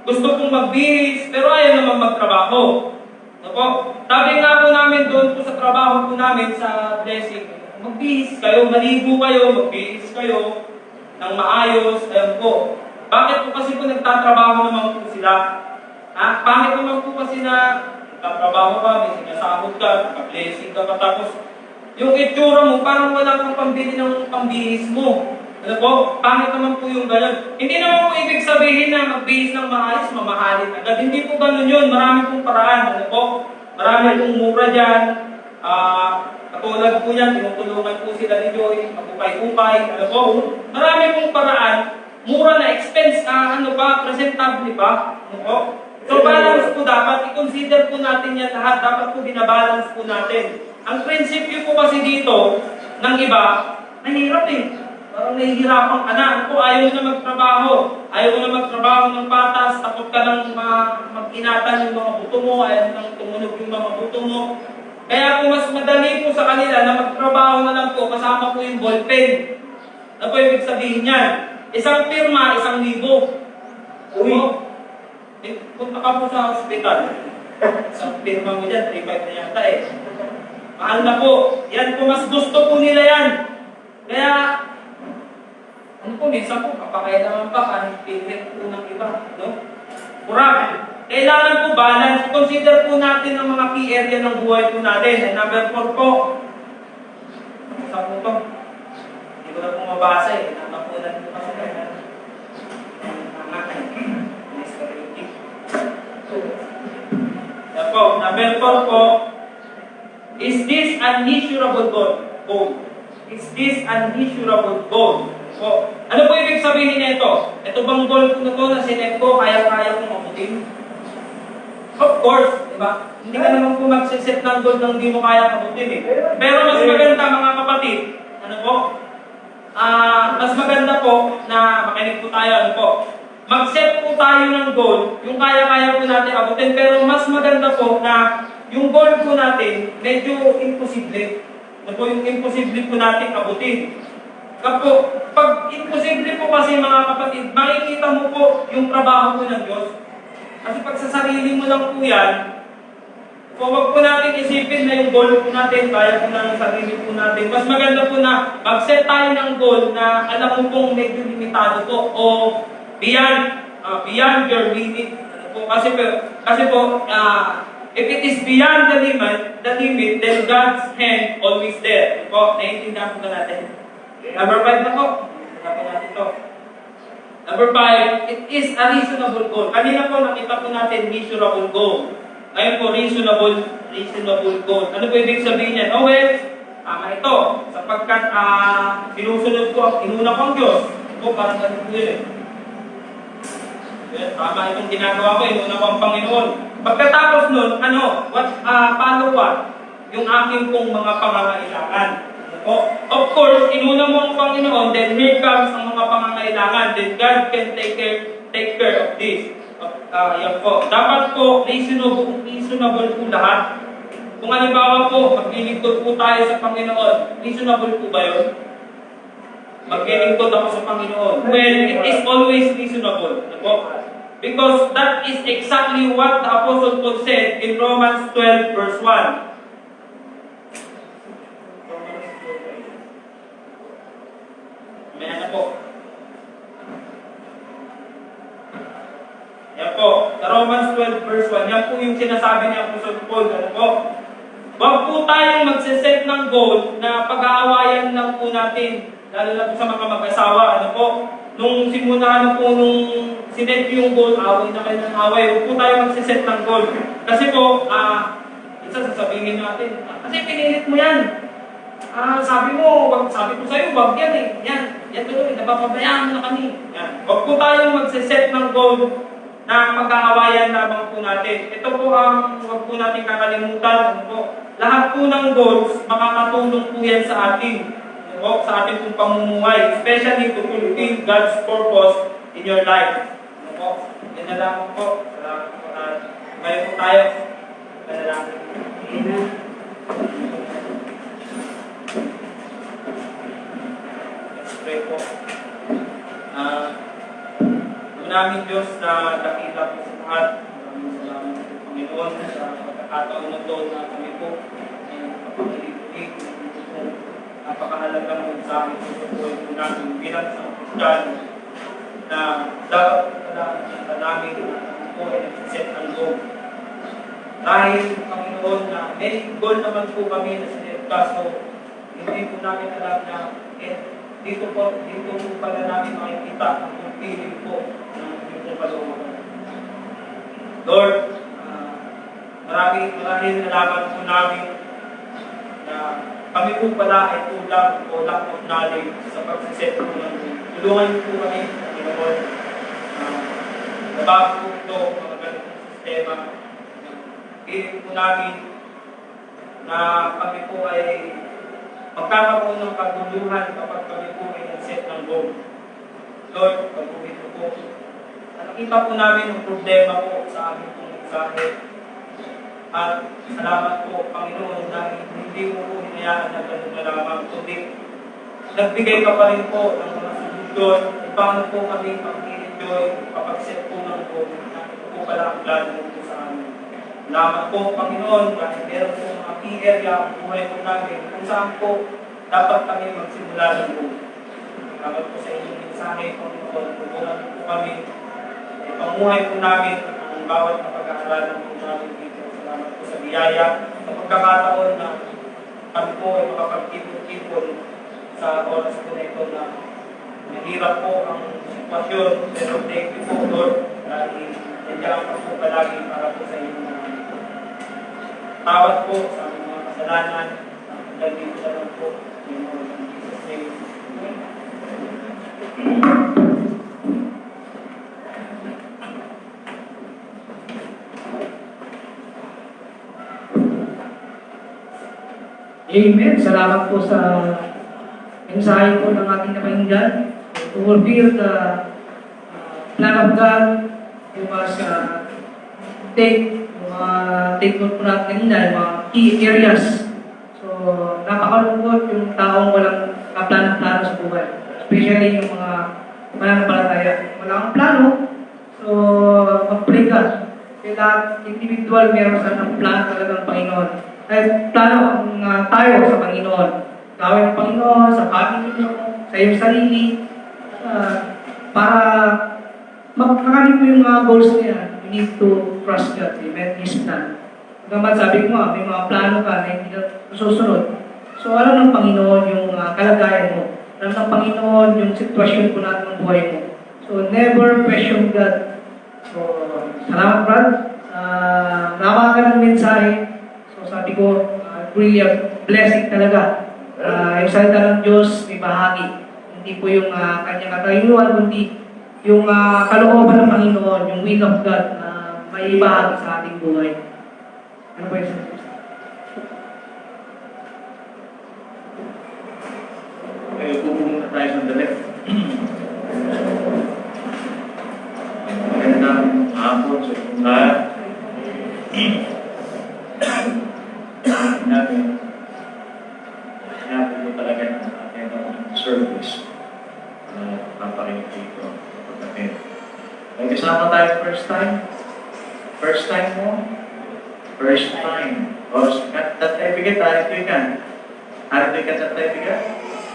Gusto kong magbihis pero ayaw naman magtrabaho. Ano po? Sabi nga po namin doon po sa trabaho po namin sa blessing, magbihis kayo, maligo kayo, magbihis kayo ng maayos. Ayan po. Bakit po kasi po nagtatrabaho naman po sila? Pangit naman po kasi na nagtatrabaho ka, may sinasahod ka, nag-blessing ka, tapos yung itsura mo, parang wala kang pambili ng pambihis mo. Ano po? Pangit naman po yung gano'n. Hindi naman po ibig sabihin na magbihis ng maayos, mamahalin agad. Hindi po gano'n yun. Marami pong paraan. Ano po? Marami pong mura dyan. Katulad po yan, tinutulungan po sila ni Joy, magupay-upay. Ano po? Marami pong paraan. Mura na expense, presentable pa. Ano po? So balance po dapat, i-consider po natin yan lahat. Dapat po binabalance po natin. Ang prinsipyo po kasi dito, ng iba, nahihirap eh. Parang nahihirapan ka na. Ano po, ayaw na magtrabaho. Ayaw na magtrabaho ng patas. Takot ka lang mag-inatan yung mga buto mo. Ayaw nang tumunog yung mga buto mo. Kaya po mas madali po sa kanila na magtrabaho na lang po kasama po yung ballpen. Ano po ibig sabihin yan? Isang pirma, 1,000. Uy! Punta ka po sa hospital. Isang pirma mo dyan, 3,500 na yata eh. Mahal na po. Yan po, mas gusto po nila yan. Kaya, ano po, minsan po, kapakailangan pa, kahit payment po ng iba. No? Kurang. Kailangan po balance. Consider po natin ang mga key area ng buhay po natin. And number 4 po. Isa po ito. Hindi ko na po mabasa eh. Natapunan po kasi kaya. Yan po. Number 4 po. Is this an measurable goal? Is this an measurable goal? So, ano po ibig sabihin nito? Ito bang goal ko na to na sinet ko, kaya-kaya kong abutin? Of course, di ba? Hindi ka naman po mag-set ng goal nang hindi mo kaya abutin eh. Pero mas maganda mga kapatid, ano po? Mas maganda po na makinig po tayo, ano po? mag-set po tayo ng goal, yung kaya-kaya po natin abutin, pero mas maganda po na yung goal po natin, medyo imposible. Na po yung imposible po natin abutin. Pag imposible po kasi mga kapatid, makikita mo po yung trabaho po ng Diyos. Kasi pag sa sarili mo lang po yan, huwag po natin isipin na yung goal po natin, kaya po ng sarili po natin. Mas maganda po na mag-set tayo ng goal na alam mo pong medyo limitado po o beyond your limit. Kasi po, if it is beyond the limit, then God's hand always there. Po, naiintindihan po natin. Number 5 na po. Hanapin natin ito. Number 5, it is a reasonable goal. Kanina po nakita po natin reasonable goal. Ngayon po, reasonable goal. Ano po ibig sabihin niyan? Oh well, tama ito. Sapagkat sinusunod ko ang inuna kong Diyos. Po, parang ganun po yun tama itong ginagawa ko, inuna ko ang Panginoon. Pagkatapos nun, follow what? Yung aking pong mga pangangailangan. Of course, inuna mo ang Panginoon, then here comes ang mga pangangailangan. Then God can take care of this. Yan po. Dapat po, reasonable po lahat. Kung halimbawa po, maglilingkod po tayo sa Panginoon, reasonable po ba yun? Maglilingkod ako sa Panginoon. Well, it is always reasonable. Because that is exactly what the Apostle Paul said in Romans 12 verse 1. Po. Yan po, sa Romans 12 verse 1, yan po yung sinasabi ni Apostle Paul. Huwag po tayong magsiset ng goal na pag-aawayan lang po natin, lalo na po sa mga mag-asawa. Nung simula nung sinet yung goal, away na kayo ng away. Huwag po tayong magsiset ng goal. Kasi po, isa sasabihin natin, kasi pinilit mo yan. Sabi ko sa'yo, wag yan eh. Yan tuloy, napapabayaan mo na kami. Yan. Huwag po tayong magsiset ng goal na mag-aawayan lamang po natin. Ito po ang huwag po natin kakalimutan. Lahat po ng goals, makakatulong po yan sa atin. Sa ating pong pamumuhay. Especially to fulfill God's purpose in your life. Yan na lang po. Salamat po. Ngayon po tayo. Panalangin. Amen. Pray po. Namin Diyos na dakila po sa lahat. Maraming salamat po Panginoon sa pagkakataon na ito na kami po ay napakalilig po napakahalaga ng mensahe po sa buhay po namin bilang sa Kristiyan na dapat po pala namin po ay nagsiset ng goal. Dahil Panginoon na may goal naman po kami na sinet kaso hindi po namin alam na dito po pala namin makikita ang pagpiling po ng inyong kalooban. Lord, maraming salamat po namin na kami po pala ay kulang o lack of knowledge sa pagsiset po ng tulungan po kami, Panginoon. Nabago po ito, mga ganitong sistema. Piling po namin na kami po ay magkakaroon ng kaguluhan kapag kami po ay nag-set ng goal. Lord, pag-uwi po. Nakita po namin ang problema po sa aming pong mensahe. At salamat po, Panginoon, dahil hindi mo po hinayaan na ganun na lamang. Kundi, nagbigay ka pa rin po ng mga solusyon kung paano po kami mag-enjoy kapag set po ng goal. Ito po pala ang plano po sa amin. Salamat po, Panginoon, dahil meron po mga key area ang buhay po namin kung saan po dapat kami magsimula ng goal. Salamat po sa inyong mensahe, Panginoon. Tulungan po kami. Pamuhay po namin ang bawat na pag-aaralan po namin dito. Salamat po sa biyaya. Sa pagkakataon na kami po ay makapag-ipon-ipon sa oras po na ito na mahirap po ang sitwasyon. Pero thank you po, Lord, dahil nandiyan ka po palagi para po sa inyong tawad po sa aming mga kasalanan. Dahil dito na lang po. In Jesus' name. Amen. Salamat po sa mensahe po ng ating napahinggan. To fulfill the plan of God, yung mga sa take note po natin kanina, yung mga key areas. So, napakalungkot yung taong walang kaplano-plano sa buhay. Especially yung mga mananampalataya. Wala kang plano, so mag-pray ka. Kailangan individual meron sa ng plano talaga ng Panginoon. Ay, plano tayo sa Panginoon. Gawin ng Panginoon, sa family mo, sa iyong sarili, para makakamit mo yung mga goals niya. You need to trust God. Amen. His plan. Hanggang sabi ko nga, may mga plano ka na hindi na susunod. So, alam ng Panginoon yung kalagayan mo. Alam ng Panginoon yung sitwasyon po natin ng buhay mo. So, never question God. So, salamat, Brad. Nawa ka ng mensahe. So, sabi ko, really a blessing talaga. Yung salita ng Diyos, may bahagi. Hindi po yung kanyang katayuan, kundi yung kalooban ng Panginoon, yung will of God na may bahagi sa ating buhay. Ano ba yung Okay, pupunta tayo sandali. Magandang hapon sa inyong lahat. Natin po talaga ng ating service. Papakinig dito. Pagkatin. May kasama tayo first time? First time mo? First time. O, tatay bigat, haritoy ka. Haritoy ka tatay bigat?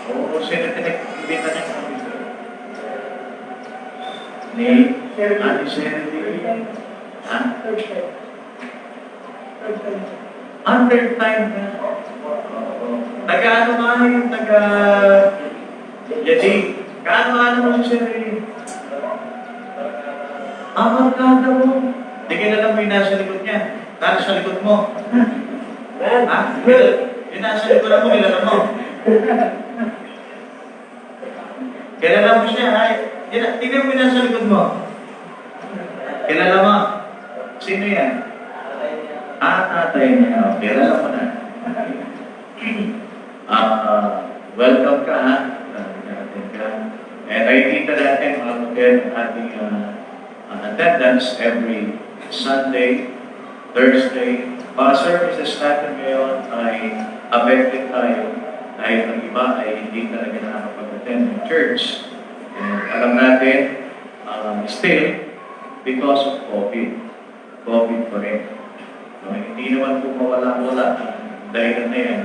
Oo, sino tinag-ibitan niya kami dito? Ni Ate Sherry. Ha? Third time ka. Taga-ano nga yung Yadi. Kaano-ano mo si Sherry? Barkada mo. Hindi ka na lang mo yung nasa likod niya. Nasa sa likod mo. Ha? Yung nasa likod mo, kilala mo. Kilala mo siya, ay. Tingnan mo yung nasa likod mo. Kilala mo. Sino yan? Tatay niya. Kilala mo na. Welcome ka, ha? And nakikita natin mga kapatid ang ating attendance every Sunday, Thursday. Mga services natin ngayon ay affected tayo dahil ang iba ay hindi talaga nakakapag-attend ng church. And alam natin, still, because of COVID. COVID pa rin. So, hindi naman po mawala-wala dahil na yan,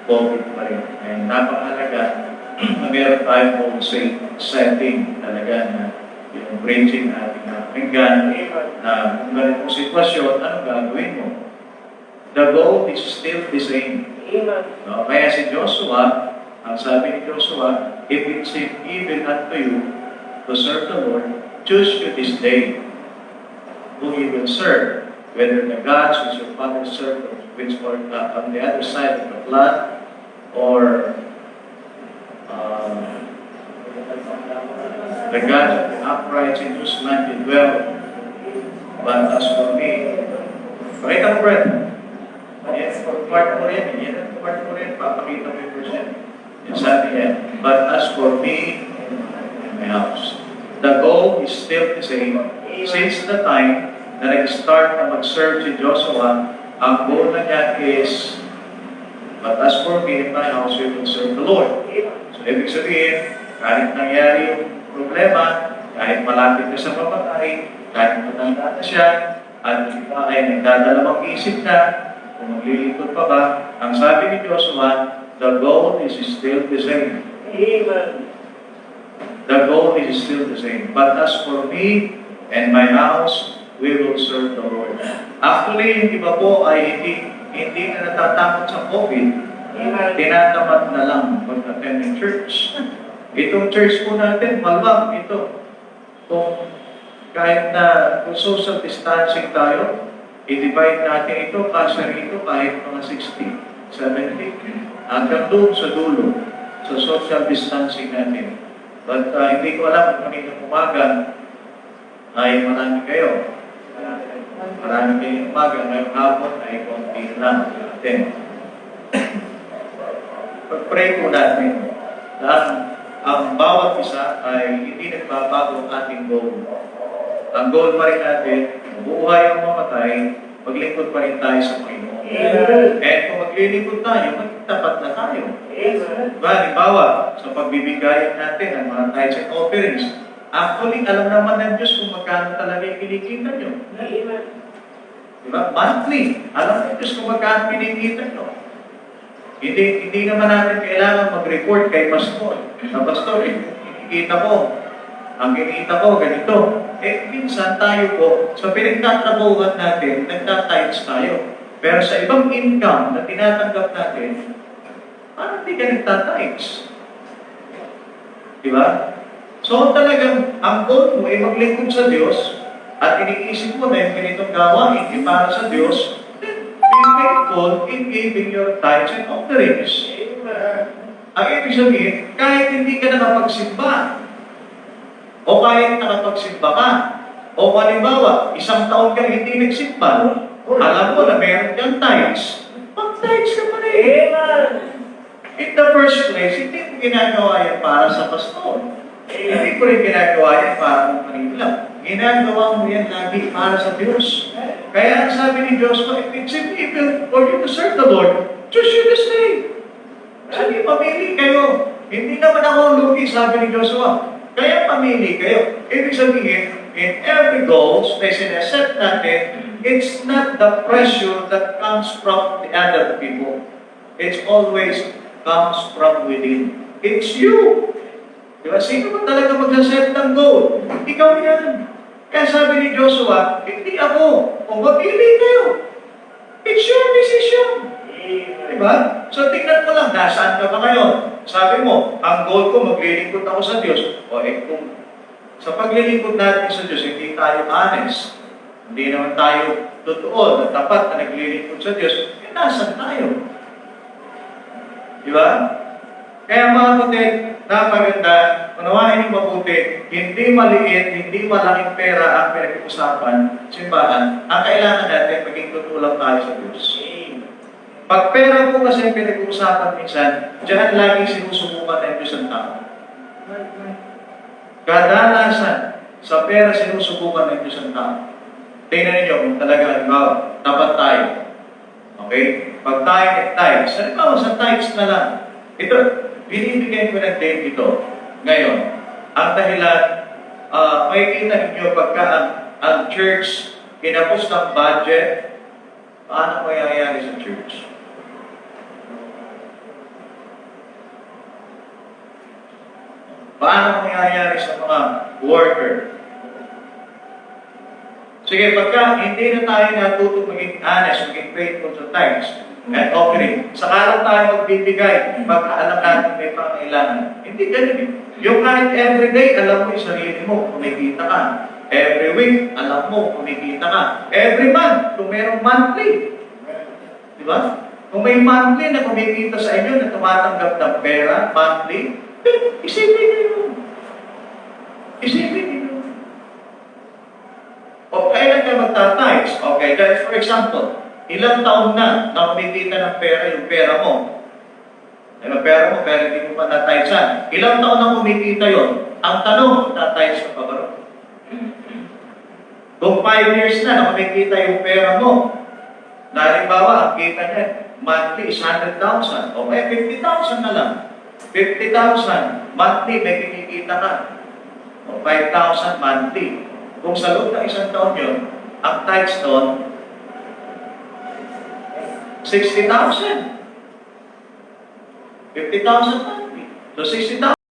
COVID pa rin. And napakalaga na meron tayong home safe setting talaga na yung bridging natin na pakinggan na kung ganitong sitwasyon, ano gagawin mo? The goal is still the same. No? Kaya si Joshua, ang sabi ni Joshua, if it seem evil unto you to serve the Lord, choose you this day who you will serve, whether the gods which your father served, which are on the other side of the flood, or the God of the upright in whose land you dwell. But as for me, pakita mo, Brett. Yes, part mo rin. Yan ang part mo rin. Papakita mo yung version. Yan sabi niya, but as for me and my house. The goal is still the same. Since the time na nag-start na mag-serve si Joshua, ang goal na niya is, but as for me and my house, we will serve the Lord. So, ibig sabihin, kahit nangyari yung problema, kahit malapit na sa papatay, kahit matanda na siya, at iba ay nagdadalawang isip na, kung maglilingkod pa ba, ang sabi ni Joshua, the goal is still the same. Amen. The goal is still the same. But as for me and my house, we will serve the Lord. Actually, yung iba po ay hindi na natatakot sa COVID. Tinatamad na lang mag-attend ng church. Itong church po natin, maluwag ito. Kung kahit na kung social distancing tayo, i-divide natin ito, kasya rito kahit mga 60, 70, hanggang doon sa dulo, sa social distancing natin. But hindi ko alam kung kaninang umaga ay marami kayo. Marami kayong umaga, ngayong hapon ay konti lang natin. Pag-pray po natin na ang bawat isa ay hindi nagbabago ang ating goal. ang goal pa rin natin, mabuhay ang mamatay, maglingkod pa rin tayo sa Panginoon. Amen. And kung maglilingkod tayo, magtapat na tayo. Amen. Diba? Halimbawa, sa pagbibigayan natin ng mga tithes and offerings, actually, alam naman ng Diyos kung magkano talaga yung kinikita nyo. Amen. Diba? Monthly, alam ng Diyos kung magkano kinikita nyo. Hindi naman natin kailangan mag-report kay pastor. Na pastor, kinikita ko. Ang kinikita ko, ganito. Minsan tayo po, sa pinagtatrabuhan natin, nagtatides tayo. Pero sa ibang income na tinatanggap natin, parang hindi ka nagtatides. Diba? So talagang, ang goal mo ay maglingkod sa Diyos, at iniisip mo na yung ganitong gawain, hindi para sa Diyos, then be faithful in giving your tithes and offerings. Amen. Ang ibig sabihin, kahit hindi ka nakapagsimba, o kahit nakapagsimba ka, o halimbawa, isang taon ka hindi nagsimba, alam mo na meron kang tithes, mag-tithes ka pa rin. Amen. In the first place, hindi mo ginagawa yan para sa pastor. Hindi ko rin ginagawa yan para mong kanila. Ginagawa mo yan lagi para sa Diyos. Kaya ang sabi ni Joshua, if it's evil for you to serve the Lord, choose you this day. Sabi, pamili kayo. Hindi naman ako lugi, sabi ni Joshua. Kaya pamili kayo. Ibig sabihin, in every goals na sineset natin, it's not the pressure that comes from the other people. It's always comes from within. It's you. Diba? Sino ba talaga magsaset ng goal? Ikaw yan. Kaya sabi ni Joshua, hindi ako. Kung mapili kayo. It's your decision. Diba? So tingnan mo lang, nasaan ka ba ngayon? Sabi mo, ang goal ko, maglilingkod ako sa Diyos. O kung sa paglilingkod natin sa Diyos, hindi tayo honest. Hindi naman tayo totoo, na tapat na naglilingkod sa Diyos, nasaan tayo? Diba? Kaya mga kapatid, napaganda, unawain yung mabuti, hindi maliit, hindi malaking pera ang pinag-uusapan, simbahan, ang kailangan natin, maging tutulong tayo sa Diyos. Pag pera po kasi ang pinag-uusapan minsan, diyan lagi sinusubukan ng Diyos ang tao. Kadalasan, sa pera sinusubukan ng Diyos ang tao. Tingnan ninyo kung talaga, halimbawa, dapat tayo. Okay? Pag tayo nag-tithes, halimbawa sa tithes na lang, ito, binibigyan ko ng date ito. Ngayon, ang dahilan, makikita ninyo pagka ang church kinapos ng budget, paano mayayari sa church? Paano mayayari sa mga worker? Sige, pagka hindi na tayo natutong maging honest, maging faithful sa tithes and offering, saka lang tayo magbibigay, pagka alam natin may pangailangan. Hindi ganun eh. Yung kahit everyday, alam mo yung sarili mo, kumikita ka. Every week, alam mo, kumikita ka. Every month, kung merong monthly. Di ba? Kung may monthly na kumikita sa inyo na tumatanggap ng pera, monthly, isipin niyo. Isipin niyo. O kailan ka magta-tithes? Okay, dahil for example, ilang taon na kumikita ng pera yung pera mo. Yung pera mo, pero hindi mo pa na-tithesan. Ilang taon na kumikita yon? Ang tanong, ta-tithes ka pa ba rin? Kung 5 years na kumikita yung pera mo, na halimbawa, ang kita niya, monthly is 100,000. O kaya 50,000 na lang. 50,000, monthly may kinikita ka. O 5,000 monthly. Kung sa loob ng isang taon yun, ang tithes doon, 60,000. 50,000 monthly. So 60,000